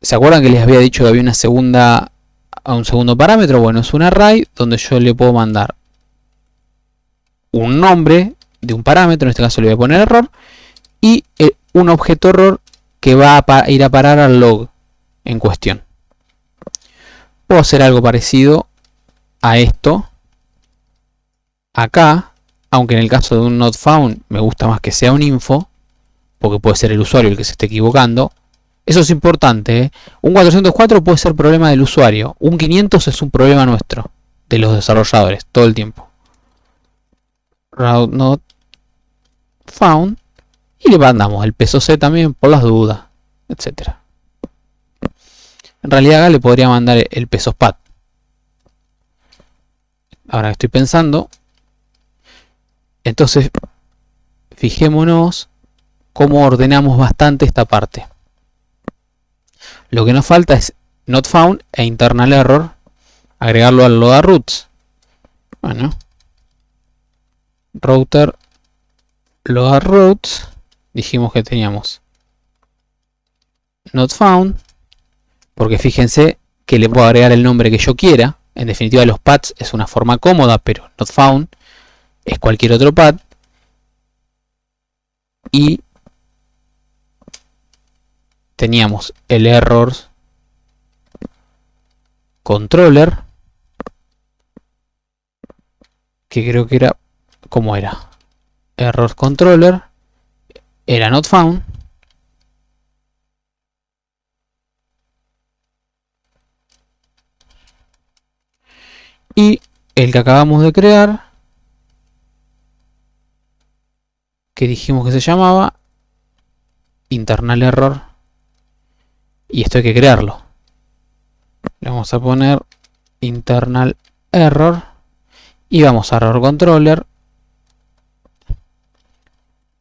¿Se acuerdan que les había dicho que había un segundo parámetro? Bueno, es un array donde yo le puedo mandar un nombre de un parámetro, en este caso le voy a poner error, y un objeto error que va a ir a parar al log en cuestión. Puedo hacer algo parecido a esto acá, aunque en el caso de un not found me gusta más que sea un info, porque puede ser el usuario el que se esté equivocando. Eso es importante, ¿eh? Un 404 puede ser problema del usuario, un 500 es un problema nuestro, de los desarrolladores, todo el tiempo. Route not found, y le mandamos el peso C también por las dudas, etcétera. En realidad acá le podría mandar el peso SPAT. Ahora estoy pensando, entonces fijémonos cómo ordenamos bastante esta parte. Lo que nos falta es not found e internal error, agregarlo al load routes. Bueno, router load routes, dijimos que teníamos not found, porque fíjense que le puedo agregar el nombre que yo quiera. En definitiva, los paths es una forma cómoda, pero not found es cualquier otro path. Y teníamos el errors controller, que creo que era, ¿cómo era? Errors controller era not found. Y el que acabamos de crear, que dijimos que se llamaba internal error, y esto hay que crearlo. Le vamos a poner internal error y vamos a error controller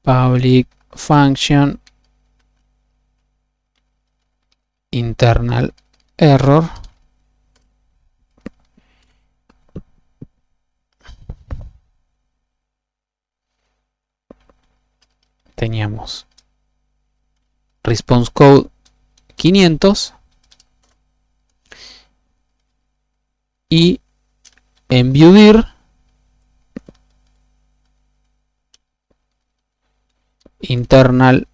public function internal error. Teníamos response code 500 y en viewdir internal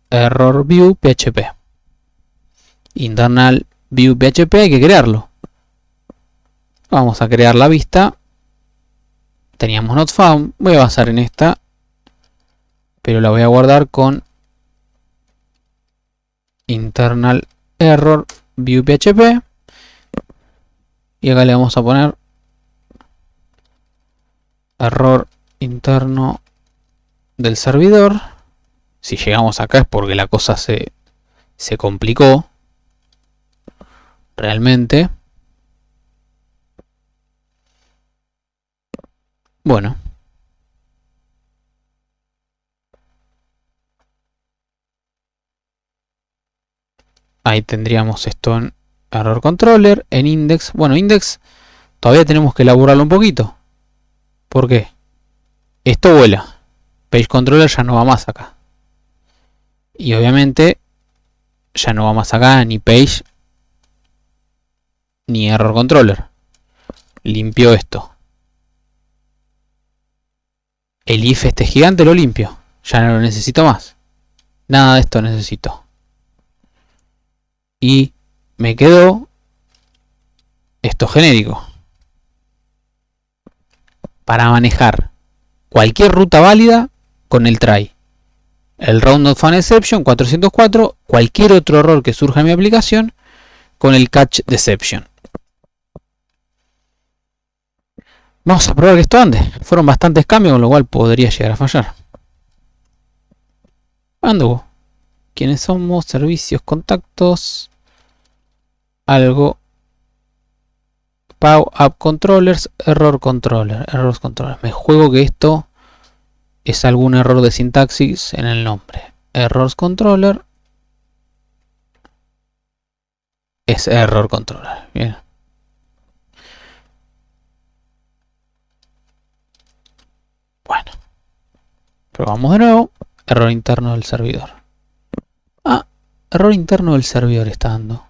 error view php. Internal view php hay que crearlo. Vamos a crear la vista. Teníamos not found. Voy a basar en esta, pero la voy a guardar con internal error view php. Y acá le vamos a poner error interno del servidor. Si llegamos acá es porque la cosa se complicó realmente. Bueno, ahí tendríamos esto en error controller, en index. Bueno, index todavía tenemos que elaborarlo un poquito. ¿Por qué? Esto vuela. Page controller ya no va más acá. Y obviamente ya no va más acá ni page ni error controller. Limpio esto. El if este gigante lo limpio. Ya no lo necesito más. Nada de esto necesito. Y me quedó esto genérico. Para manejar cualquier ruta válida con el try. El round not found exception 404. Cualquier otro error que surja en mi aplicación con el catch deception. Vamos a probar que esto ande. Fueron bastantes cambios, con lo cual podría llegar a fallar. Ando. ¿Quiénes somos? Servicios, contactos. Algo. Pow App Controllers, Error Controller. Errors Controller. Me juego que esto es algún error de sintaxis en el nombre. Errors Controller. es error controller. Bien. Bueno. Probamos de nuevo. Error interno del servidor. Ah, error interno del servidor está dando.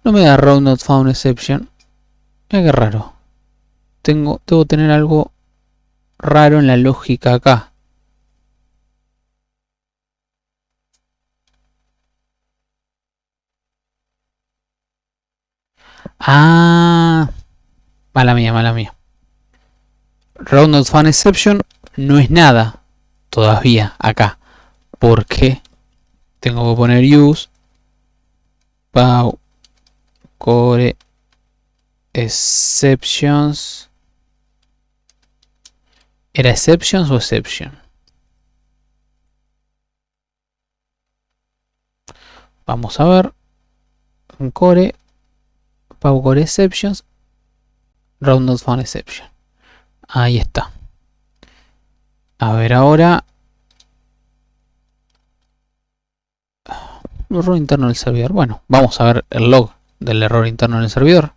No me da route not found exception. Mira qué raro. Debo tener algo raro en la lógica acá. Ah, mala mía, mala mía. Route not found exception no es nada todavía acá. Porque tengo que poner use pau core exceptions. ¿Era exceptions o exception? Vamos a ver. Core pau core exceptions route not found exception. Ahí está. A ver ahora. Error interno del servidor. Bueno, vamos a ver el log del error interno en el servidor.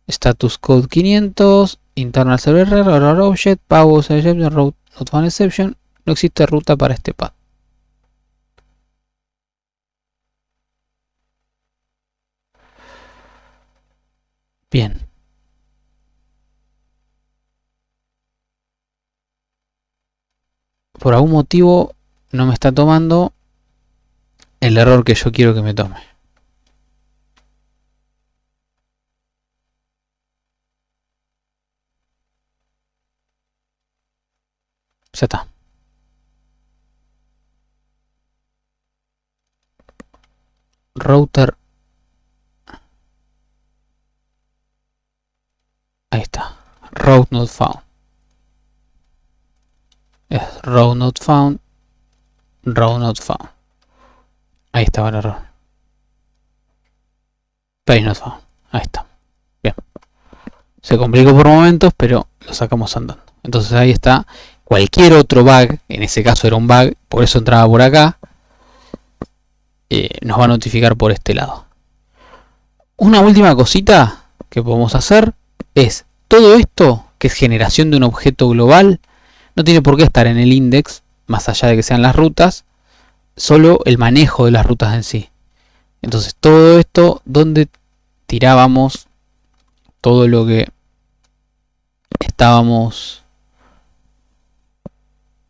Status code 500. Internal server error object. Pau exception route not found exception. No existe ruta para este path. Bien. Por algún motivo no me está tomando el error que yo quiero que me tome. Ya está. Router. Ahí está. Route not found. Es route not found. Route not found. Ahí estaba el error. Page not found. Ahí está. Bien. Se complicó por momentos, pero lo sacamos andando. Entonces ahí está. Cualquier otro bug, en ese caso era un bug, por eso entraba por acá, nos va a notificar por este lado. Una última cosita que podemos hacer es todo esto, que es generación de un objeto global, no tiene por qué estar en el index, más allá de que sean las rutas, solo el manejo de las rutas en sí. Entonces todo esto, donde tirábamos todo lo que estábamos,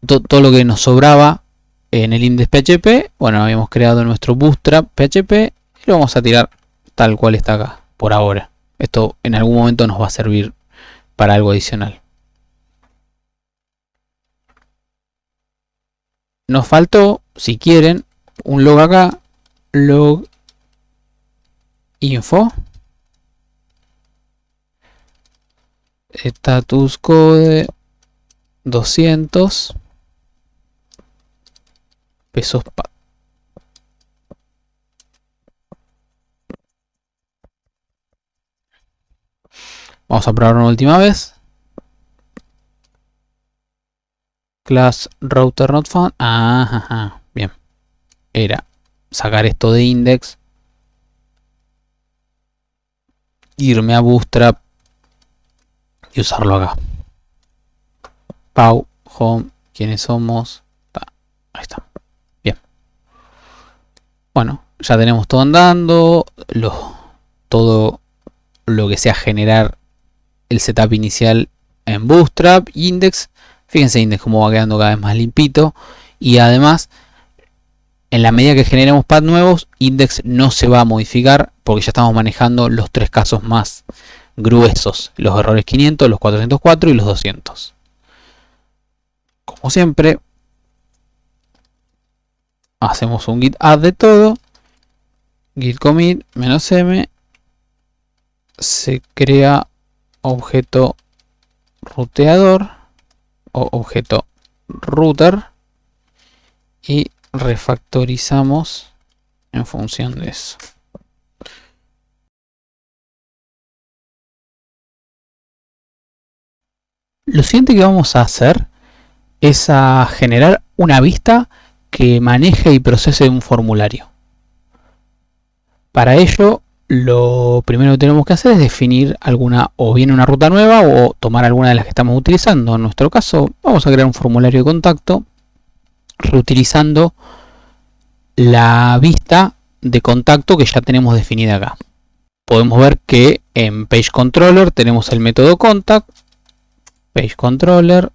todo lo que nos sobraba en el index PHP, bueno, habíamos creado nuestro bootstrap PHP y lo vamos a tirar tal cual está acá, por ahora. Esto en algún momento nos va a servir para algo adicional. Nos faltó, si quieren, un log acá, log info, status code 200 pesos path. Vamos a probar una última vez. Class router not found. Ajá, bien. Era sacar esto de index, irme a bootstrap y usarlo acá. Pau, home, quiénes somos. Ahí está. Bien. Bueno, ya tenemos todo andando. Todo lo que sea generar el setup inicial en bootstrap, index. Fíjense index cómo va quedando cada vez más limpito. Y además, en la medida que generemos paths nuevos, index no se va a modificar porque ya estamos manejando los tres casos más gruesos. Los errores 500, los 404 y los 200. Como siempre, hacemos un git add de todo. Git commit -m. Se crea objeto ruteador o objeto router y refactorizamos en función de eso. Lo siguiente que vamos a hacer es a generar una vista que maneje y procese un formulario. Para ello, lo primero que tenemos que hacer es definir alguna, o bien una ruta nueva, o tomar alguna de las que estamos utilizando. En nuestro caso, vamos a crear un formulario de contacto reutilizando la vista de contacto que ya tenemos definida acá. Podemos ver que en Page Controller tenemos el método contact, Page Controller,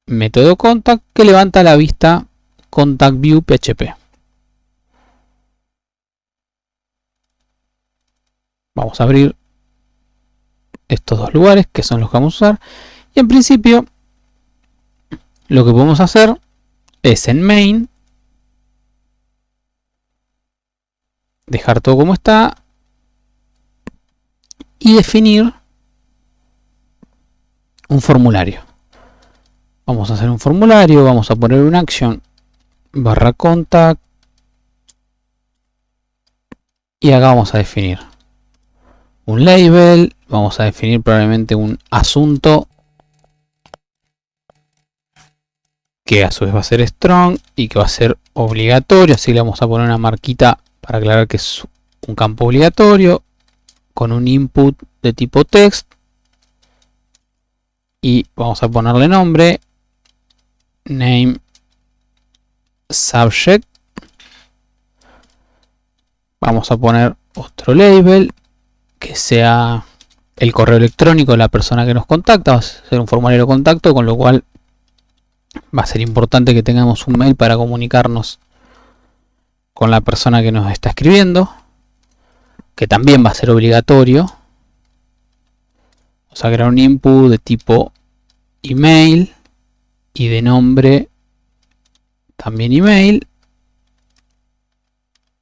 método contact, que levanta la vista Contact View PHP. Vamos a abrir estos dos lugares que son los que vamos a usar. Y en principio lo que podemos hacer es en main dejar todo como está y definir un formulario. Vamos a hacer un formulario, vamos a poner un action barra contact y acá vamos a definir un label, vamos a definir probablemente un asunto que a su vez va a ser strong y que va a ser obligatorio, así le vamos a poner una marquita para aclarar que es un campo obligatorio con un input de tipo text y vamos a ponerle nombre, name subject, vamos a poner otro label que sea el correo electrónico de la persona que nos contacta, va a ser un formulario de contacto, con lo cual va a ser importante que tengamos un mail para comunicarnos con la persona que nos está escribiendo, que también va a ser obligatorio. Vamos a crear un input de tipo email y de nombre también email.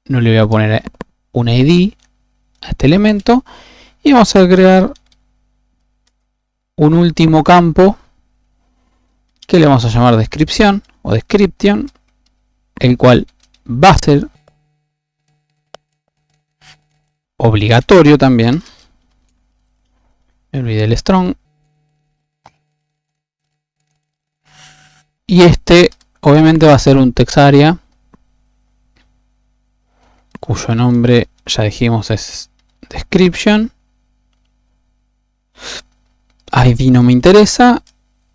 No le voy a poner un ID a este elemento y vamos a crear un último campo que le vamos a llamar descripción o description, el cual va a ser obligatorio también. Me olvidé el strong. Y este obviamente va a ser un text area cuyo nombre ya dijimos es description. ID no me interesa.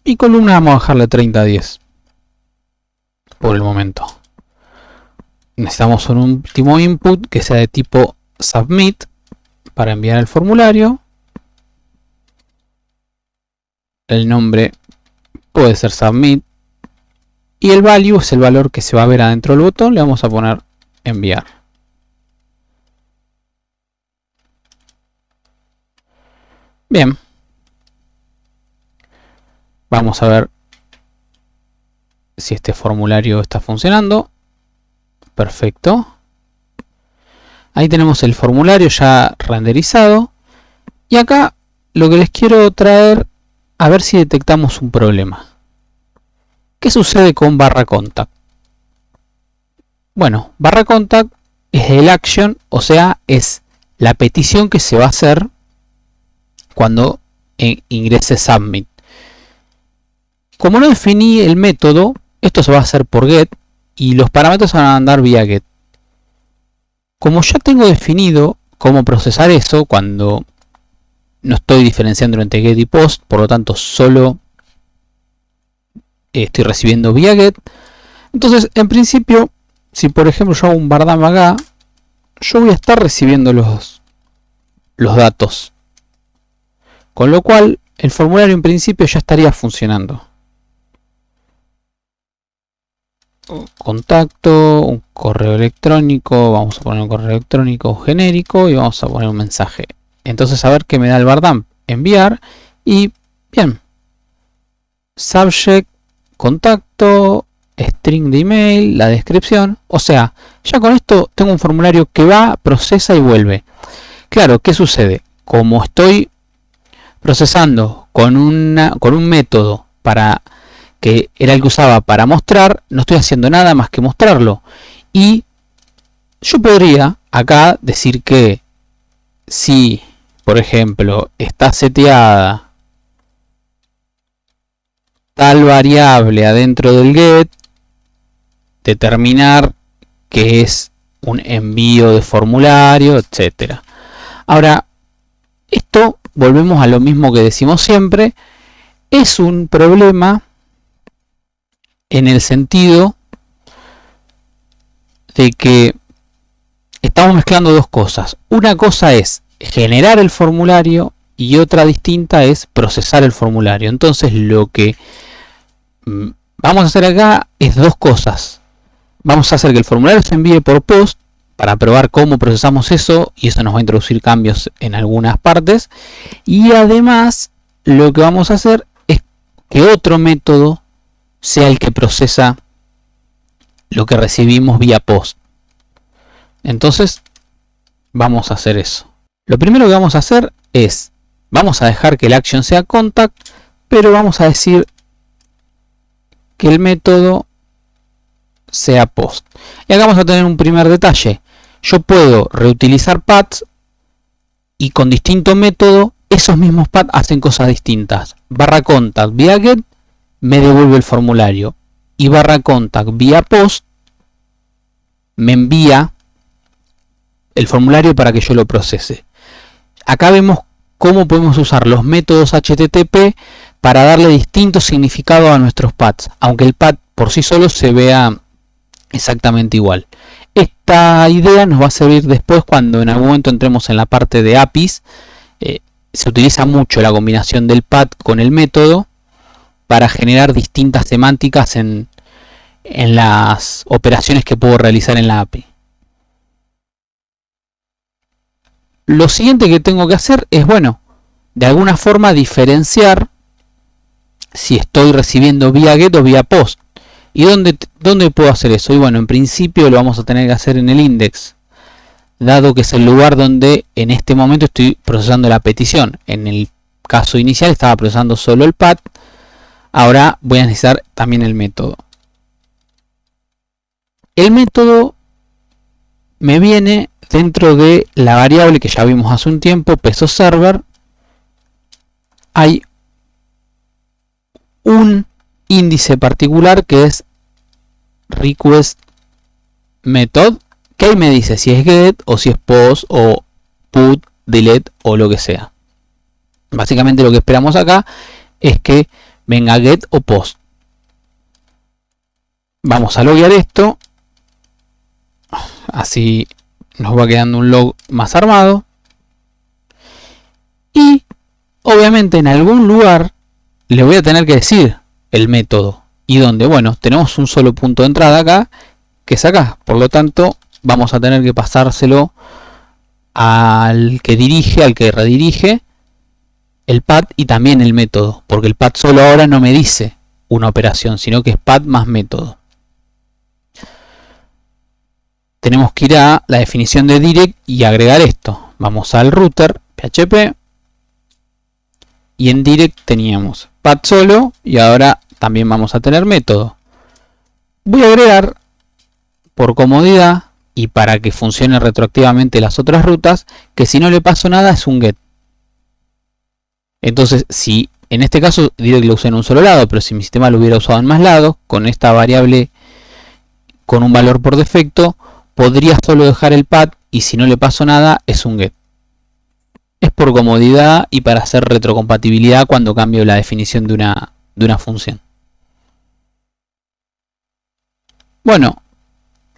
Y columna vamos a dejarle 3010 por el momento. Necesitamos un último input que sea de tipo submit para enviar el formulario. El nombre puede ser submit y el value es el valor que se va a ver adentro del botón. Le vamos a poner enviar. Bien, vamos a ver si este formulario está funcionando. Perfecto. Ahí tenemos el formulario ya renderizado. Y acá lo que les quiero traer, a ver si detectamos un problema. ¿Qué sucede con barra contact? Bueno, barra contact es el action, o sea, es la petición que se va a hacer cuando ingrese submit. Como no definí el método, esto se va a hacer por get y los parámetros se van a mandar vía get. Como ya tengo definido cómo procesar eso cuando no estoy diferenciando entre get y post, por lo tanto solo estoy recibiendo vía get, entonces en principio, si por ejemplo yo hago un bardam acá, yo voy a estar recibiendo los datos, con lo cual el formulario en principio ya estaría funcionando. Contacto, un correo electrónico, vamos a poner un correo electrónico genérico y vamos a poner un mensaje. Entonces a ver qué me da el bardam, enviar, y bien, subject, contacto, string de email, la descripción, o sea, ya con esto tengo un formulario que va, procesa y vuelve. Claro, ¿qué sucede? Como estoy procesando con un método para que era el que usaba para mostrar, no estoy haciendo nada más que mostrarlo. Y yo podría acá decir que si, por ejemplo, está seteada tal variable adentro del get, determinar qué es un envío de formulario, etcétera. Ahora, esto, volvemos a lo mismo que decimos siempre, es un problema en el sentido de que estamos mezclando dos cosas. Una cosa es generar el formulario y otra distinta es procesar el formulario. Entonces lo que vamos a hacer acá es dos cosas. Vamos a hacer que el formulario se envíe por post para probar cómo procesamos eso, y eso nos va a introducir cambios en algunas partes. Y además lo que vamos a hacer es que otro método sea el que procesa lo que recibimos vía post. Entonces vamos a hacer eso. Lo primero que vamos a hacer es, vamos a dejar que el action sea contact, pero vamos a decir que el método sea post. Y acá vamos a tener un primer detalle. Yo puedo reutilizar paths y con distinto método esos mismos paths hacen cosas distintas. Barra contact vía get me devuelve el formulario y barra contact vía post me envía el formulario para que yo lo procese. Acá vemos cómo podemos usar los métodos HTTP para darle distinto significado a nuestros paths, aunque el path por sí solo se vea exactamente igual. Esta idea nos va a servir después cuando en algún momento entremos en la parte de APIs. Se utiliza mucho la combinación del path con el método para generar distintas semánticas en las operaciones que puedo realizar en la API. Lo siguiente que tengo que hacer es, bueno, de alguna forma diferenciar si estoy recibiendo vía get o vía post. ¿Y dónde puedo hacer eso? Y bueno, en principio lo vamos a tener que hacer en el index, dado que es el lugar donde en este momento estoy procesando la petición. En el caso inicial estaba procesando solo el path. Ahora voy a necesitar también el método. El método me viene dentro de la variable que ya vimos hace un tiempo, peso server. Hay un índice particular que es request method, que ahí me dice si es get o si es post o put, delete o lo que sea. Básicamente lo que esperamos acá es que venga get o post. Vamos a loguear esto, así nos va quedando un log más armado. Y obviamente en algún lugar le voy a tener que decir el método. ¿Y dónde? Bueno, tenemos un solo punto de entrada acá, que es acá. Por lo tanto, vamos a tener que pasárselo al que dirige, al que redirige el path y también el método. Porque el path solo ahora no me dice una operación, sino que es path más método. Tenemos que ir a la definición de direct y agregar esto. Vamos al router, php. Y en direct teníamos path solo y ahora también vamos a tener método. Voy a agregar, por comodidad y para que funcione retroactivamente las otras rutas, que si no le paso nada es un get. Entonces, si en este caso direct lo usé en un solo lado, pero si mi sistema lo hubiera usado en más lados, con esta variable con un valor por defecto, podría solo dejar el path y si no le paso nada es un get. Es por comodidad y para hacer retrocompatibilidad cuando cambio la definición de una función. Bueno,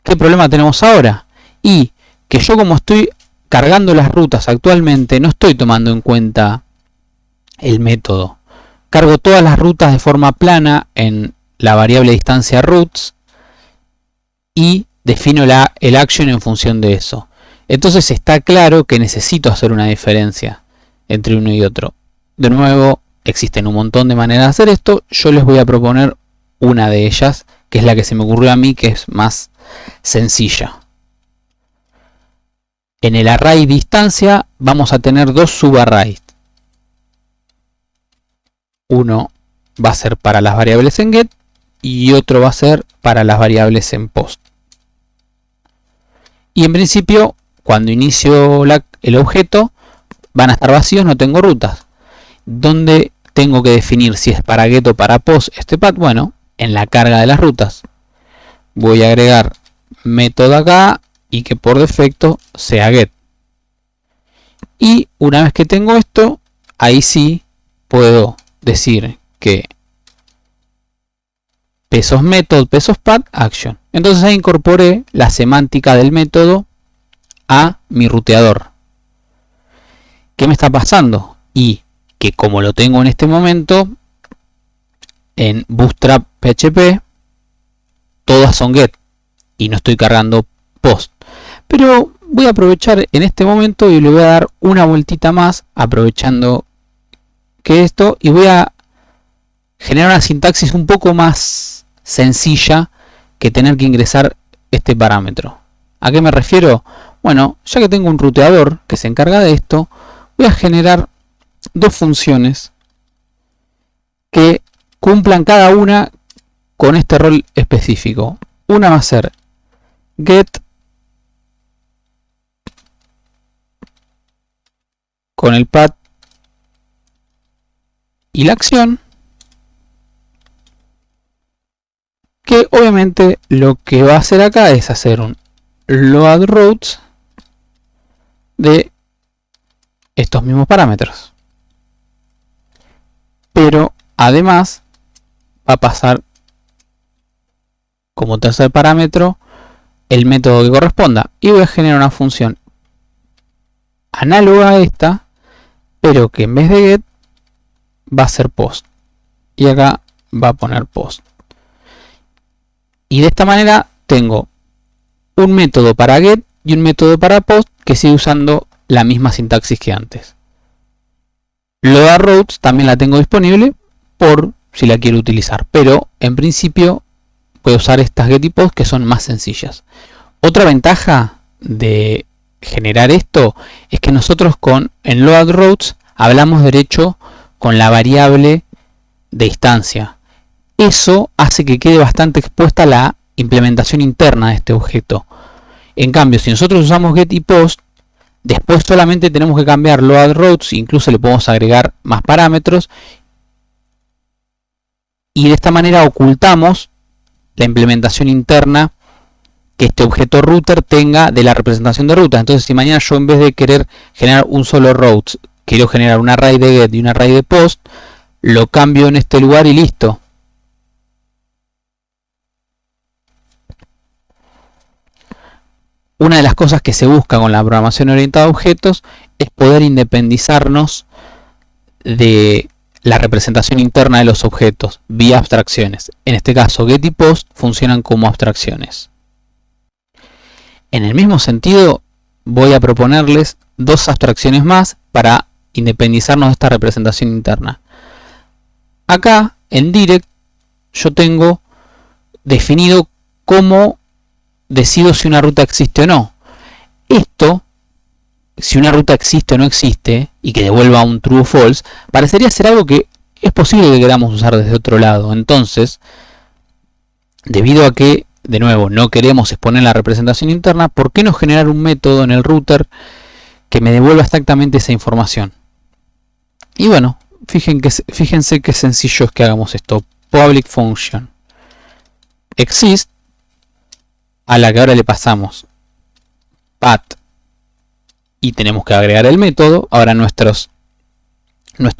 ¿qué problema tenemos ahora? Y que yo, como estoy cargando las rutas actualmente, no estoy tomando en cuenta el método. Cargo todas las rutas de forma plana en la variable distancia routes y defino el action en función de eso. Entonces está claro que necesito hacer una diferencia entre uno y otro. De nuevo, existen un montón de maneras de hacer esto. Yo les voy a proponer una de ellas, que es la que se me ocurrió a mí, que es más sencilla. En el array distancia vamos a tener dos subarrays. Uno va a ser para las variables en get y otro va a ser para las variables en post. Y en principio, cuando inicio el objeto, van a estar vacíos, no tengo rutas. ¿Dónde tengo que definir si es para get o para post este path? Bueno, en la carga de las rutas. voy a agregar método acá y que por defecto sea get. Y una vez que tengo esto, ahí sí puedo decir que pesos method, pesos path, action. Entonces ahí incorporé la semántica del método a mi ruteador. ¿Qué me está pasando? Y que como lo tengo en este momento, en Bootstrap PHP, todas son get y no estoy cargando post. Pero voy a aprovechar en este momento y le voy a dar una vueltita más, aprovechando que esto, y voy a generar una sintaxis un poco más sencilla que tener que ingresar este parámetro. ¿A qué me refiero? Bueno, ya que tengo un ruteador que se encarga de esto, voy a generar dos funciones que cumplan cada una con este rol específico. Una va a ser get con el path y la acción, que obviamente lo que va a hacer acá es hacer un load routes de estos mismos parámetros, pero además va a pasar como tercer parámetro el método que corresponda, y voy a generar una función análoga a esta, pero que en vez de get va a ser post, y acá va a poner post. Y de esta manera tengo un método para get y un método para post que sigue usando la misma sintaxis que antes. Load routes también la tengo disponible por si la quiero utilizar, pero en principio voy a usar estas get y post que son más sencillas. Otra ventaja de generar esto es que nosotros en load routes hablamos derecho con la variable de instancia. Eso hace que quede bastante expuesta la implementación interna de este objeto. En cambio, si nosotros usamos get y post, después solamente tenemos que cambiar load routes, incluso le podemos agregar más parámetros, y de esta manera ocultamos la implementación interna que este objeto router tenga de la representación de ruta. Entonces, si mañana yo, en vez de querer generar un solo route, quiero generar un array de get y un array de post, lo cambio en este lugar y listo. Una de las cosas que se busca con la programación orientada a objetos es poder independizarnos de la representación interna de los objetos vía abstracciones. En este caso, get y post funcionan como abstracciones. En el mismo sentido, voy a proponerles dos abstracciones más para independizarnos de esta representación interna. Acá, en direct, yo tengo definido cómo decido si una ruta existe o no. Esto, si una ruta existe o no existe, y que devuelva un true o false, parecería ser algo que es posible que queramos usar desde otro lado. Entonces, debido a que, de nuevo, no queremos exponer la representación interna, ¿por qué no generar un método en el router que me devuelva exactamente esa información? Y bueno, fíjense qué sencillo es que hagamos esto. Public function exist, a la que ahora le pasamos path y tenemos que agregar el método. Ahora nuestras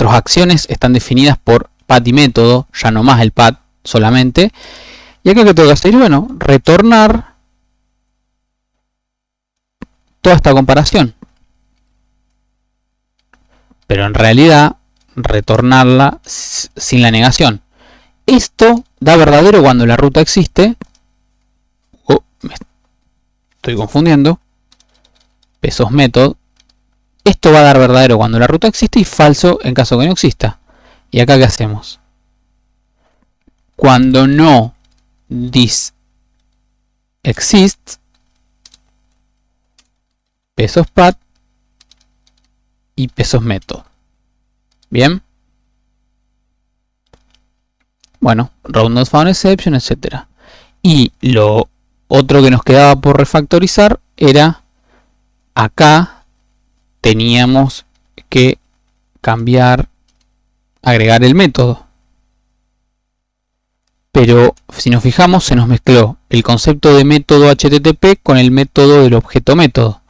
acciones están definidas por path y método, ya no más el path solamente. Y acá que tengo que hacer, bueno, retornar toda esta comparación, pero en realidad retornarla sin la negación. Esto da verdadero cuando la ruta existe. Me estoy confundiendo. Pesos method. Esto va a dar verdadero cuando la ruta existe y falso en caso que no exista. ¿Y acá qué hacemos? Cuando no this exists, pesos path y pesos method. Bien. Bueno, route not found exception, etc. Y lo otro que nos quedaba por refactorizar era acá teníamos que agregar el método. pero si nos fijamos se nos mezcló el concepto de método HTTP con el método del objeto método.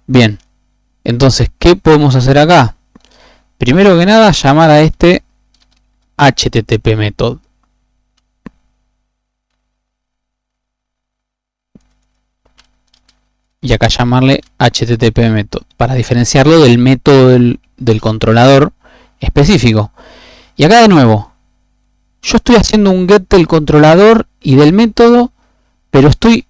Bien, entonces, ¿qué podemos hacer acá? Primero que nada, llamar a este HTTP method. Y acá llamarle HTTP method para diferenciarlo del método del controlador específico. Y acá de nuevo, yo estoy haciendo un get del controlador y del método, pero estoy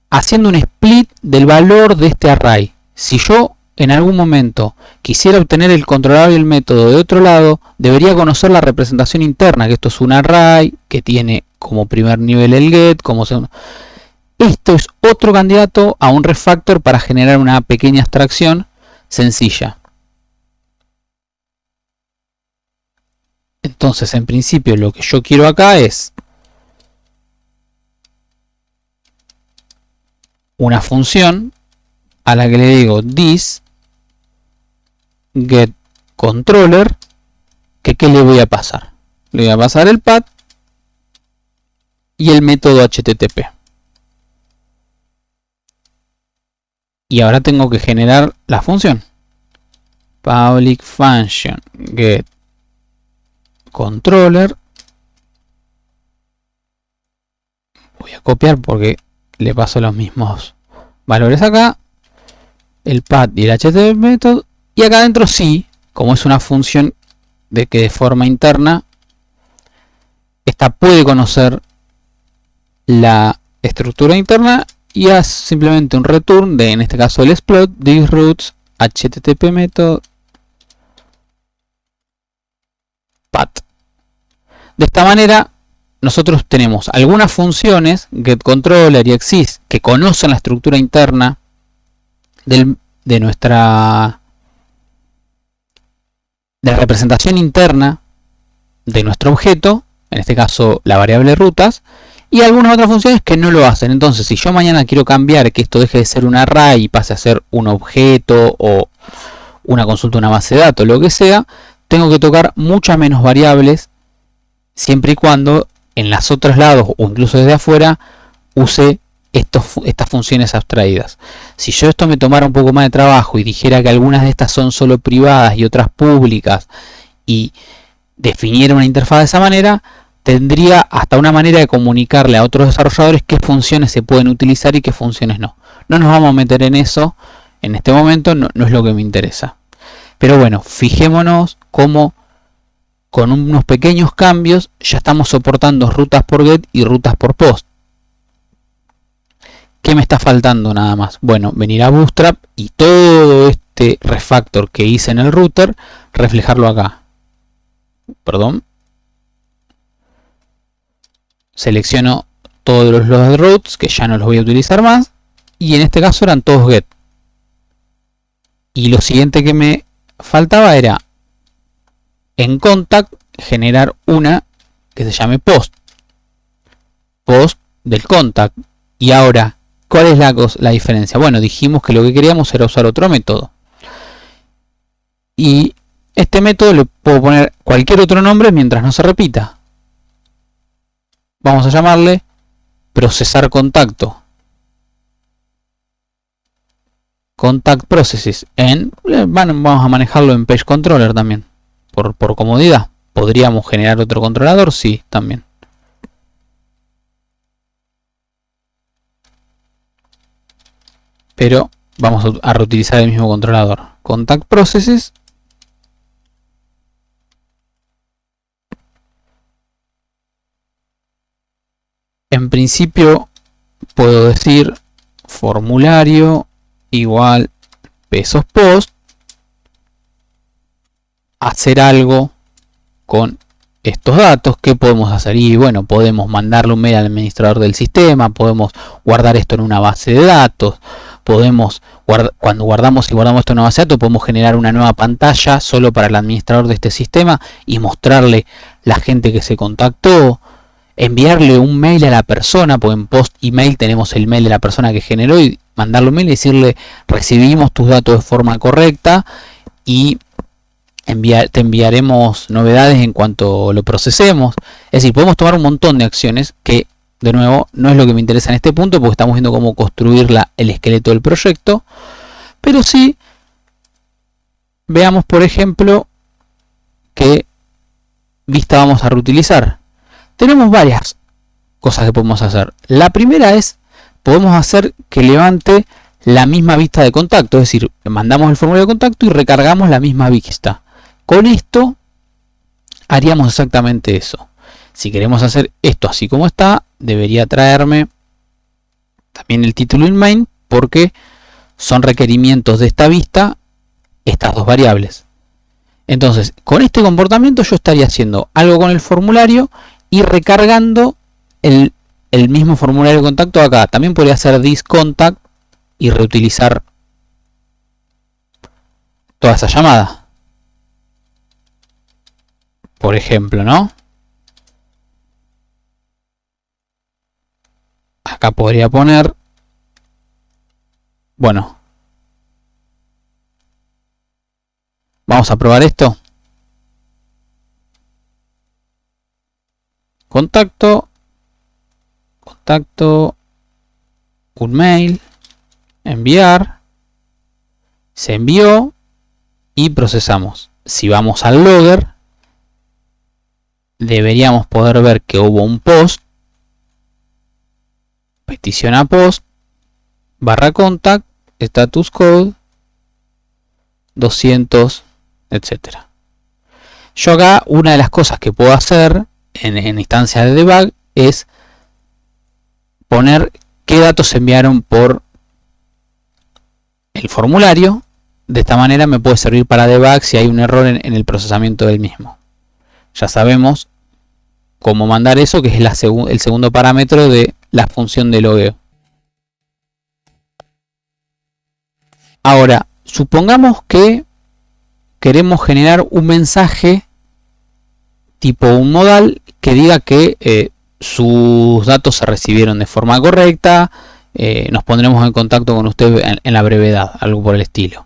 haciendo un split del valor de este array. Si yo en algún momento quisiera obtener el controlador y el método de otro lado, debería conocer la representación interna, que esto es un array que tiene como primer nivel el get, como segundo. Esto es otro candidato a un refactor para generar una pequeña abstracción sencilla. Entonces, en principio, lo que yo quiero acá es una función a la que le digo this get controller, que ¿qué le voy a pasar? Le voy a pasar el path y el método HTTP. Y ahora tengo que generar la función. Public function get controller. Voy a copiar porque le paso los mismos valores acá. El path y el HTTP method. Y acá adentro sí, como es una función de que de forma interna, esta puede conocer la estructura interna y haz simplemente un return de, en este caso, el exploit this routes HTTP method path. De esta manera nosotros tenemos algunas funciones getController y exist que conocen la estructura interna de la representación interna de nuestro objeto, en este caso la variable rutas, y algunas otras funciones que no lo hacen. Entonces, si yo mañana quiero cambiar que esto deje de ser un array y pase a ser un objeto o una consulta a una base de datos, lo que sea, tengo que tocar muchas menos variables, siempre y cuando en los otros lados o incluso desde afuera use estas funciones abstraídas. Si yo esto me tomara un poco más de trabajo y dijera que algunas de estas son solo privadas y otras públicas y definiera una interfaz de esa manera, tendría hasta una manera de comunicarle a otros desarrolladores qué funciones se pueden utilizar y qué funciones no. No nos vamos a meter en eso en este momento, no es lo que me interesa. Pero bueno, fijémonos cómo con unos pequeños cambios ya estamos soportando rutas por get y rutas por post. ¿Qué me está faltando nada más? Bueno, venir a Bootstrap y todo este refactor que hice en el router, reflejarlo acá. Perdón. Selecciono todos los routes que ya no los voy a utilizar más. Y en este caso eran todos get. Y lo siguiente que me faltaba era en contact generar una que se llame post. Post del contact. Y ahora, ¿cuál es la diferencia? Bueno, dijimos que lo que queríamos era usar otro método. Y este método le puedo poner cualquier otro nombre mientras no se repita. Vamos a llamarle procesar contacto. Contact processes. Vamos a manejarlo en page controller también. Por comodidad. ¿Podríamos generar otro controlador? Sí, también. Pero vamos a reutilizar el mismo controlador. Contact processes. En principio puedo decir formulario igual pesos post, hacer algo con estos datos. ¿Qué podemos hacer? Y bueno, podemos mandarle un mail al administrador del sistema, podemos guardar esto en una base de datos, podemos cuando guardamos esto en una base de datos, podemos generar una nueva pantalla solo para el administrador de este sistema y mostrarle la gente que se contactó. Enviarle un mail a la persona, porque en post email tenemos el mail de la persona que generó, y mandarle un mail y decirle recibimos tus datos de forma correcta y te enviaremos novedades en cuanto lo procesemos. Es decir, podemos tomar un montón de acciones que, de nuevo, no es lo que me interesa en este punto porque estamos viendo cómo construir el esqueleto del proyecto. Pero sí, veamos por ejemplo qué vista vamos a reutilizar. Tenemos varias cosas que podemos hacer. La primera es, podemos hacer que levante la misma vista de contacto, es decir, mandamos el formulario de contacto y recargamos la misma vista. Con esto haríamos exactamente eso. Si queremos hacer esto así como está, debería traerme también el título in main, porque son requerimientos de esta vista estas dos variables. Entonces, con este comportamiento yo estaría haciendo algo con el formulario y recargando el mismo formulario de contacto acá. También podría hacer thisContact y reutilizar toda esa llamada. Por ejemplo, ¿no? Acá podría poner, bueno, vamos a probar esto. Contacto, un mail, enviar, se envió y procesamos. Si vamos al logger, deberíamos poder ver que hubo un post, petición a post, /contact, status code, 200, etcétera. Yo acá una de las cosas que puedo hacer en instancia de debug es poner qué datos se enviaron por el formulario. De esta manera me puede servir para debug si hay un error en el procesamiento del mismo. Ya sabemos cómo mandar eso, que es el segundo parámetro de la función de logueo. Ahora, supongamos que queremos generar un mensaje tipo un modal que diga que sus datos se recibieron de forma correcta, nos pondremos en contacto con usted en la brevedad, algo por el estilo.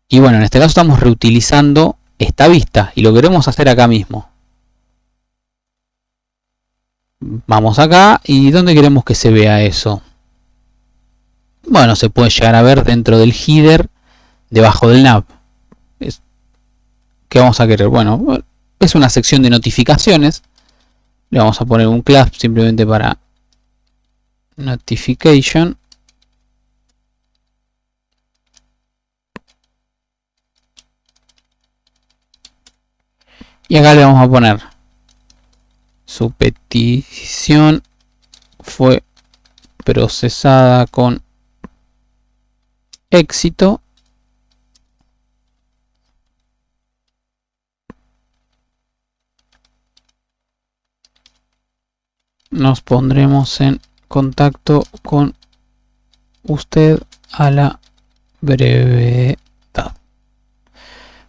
Y bueno, en este caso estamos reutilizando esta vista y lo queremos hacer acá mismo. Vamos acá y ¿dónde queremos que se vea eso? Bueno, se puede llegar a ver dentro del header, debajo del nav. ¿Qué vamos a querer? Bueno, es una sección de notificaciones. Le vamos a poner un class simplemente para notification. Y acá le vamos a poner su petición fue procesada con éxito. Nos pondremos en contacto con usted a la brevedad.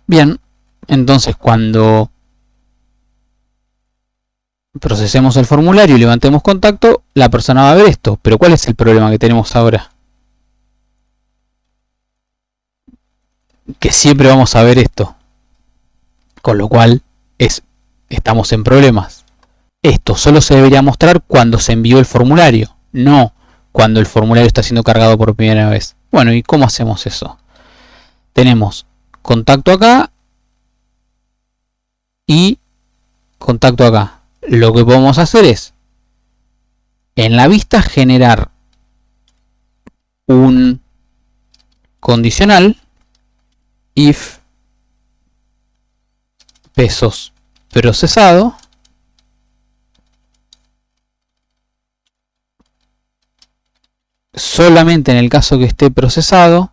Bien, entonces cuando procesemos el formulario y levantemos contacto, la persona va a ver esto. Pero ¿cuál es el problema que tenemos ahora? Que siempre vamos a ver esto. Con lo cual estamos en problemas. Esto solo se debería mostrar cuando se envió el formulario, no cuando el formulario está siendo cargado por primera vez. Bueno, ¿y cómo hacemos eso? Tenemos contacto acá y contacto acá. Lo que podemos hacer es en la vista generar un condicional if pesos procesado solamente en el caso que esté procesado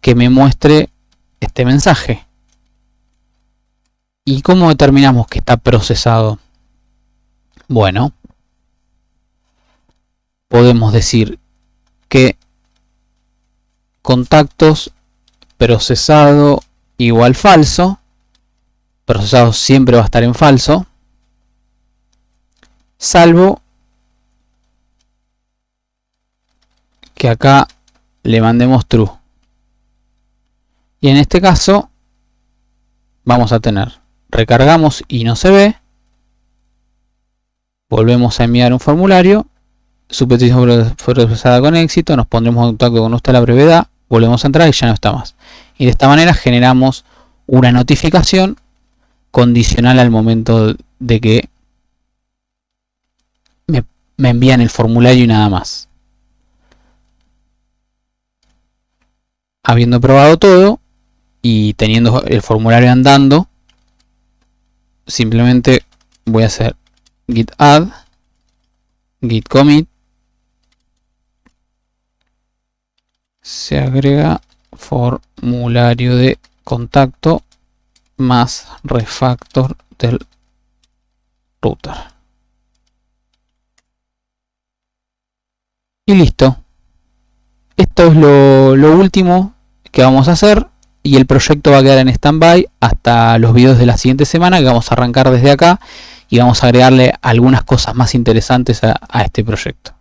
que me muestre este mensaje. ¿Y cómo determinamos que está procesado? Bueno, podemos decir que contactos procesado igual falso. Procesado siempre va a estar en falso, salvo que acá le mandemos true. Y en este caso vamos a tener recargamos y no se ve, volvemos a enviar un formulario, su petición fue procesada con éxito, nos pondremos en contacto con usted a la brevedad, volvemos a entrar y ya no está más. Y de esta manera generamos una notificación condicional al momento de que me envían el formulario y nada más. Habiendo probado todo y teniendo el formulario andando, simplemente voy a hacer git add, git commit, se agrega formulario de contacto más refactor del router. Y listo. Esto es lo último que vamos a hacer y el proyecto va a quedar en stand-by hasta los videos de la siguiente semana, que vamos a arrancar desde acá y vamos a agregarle algunas cosas más interesantes a este proyecto.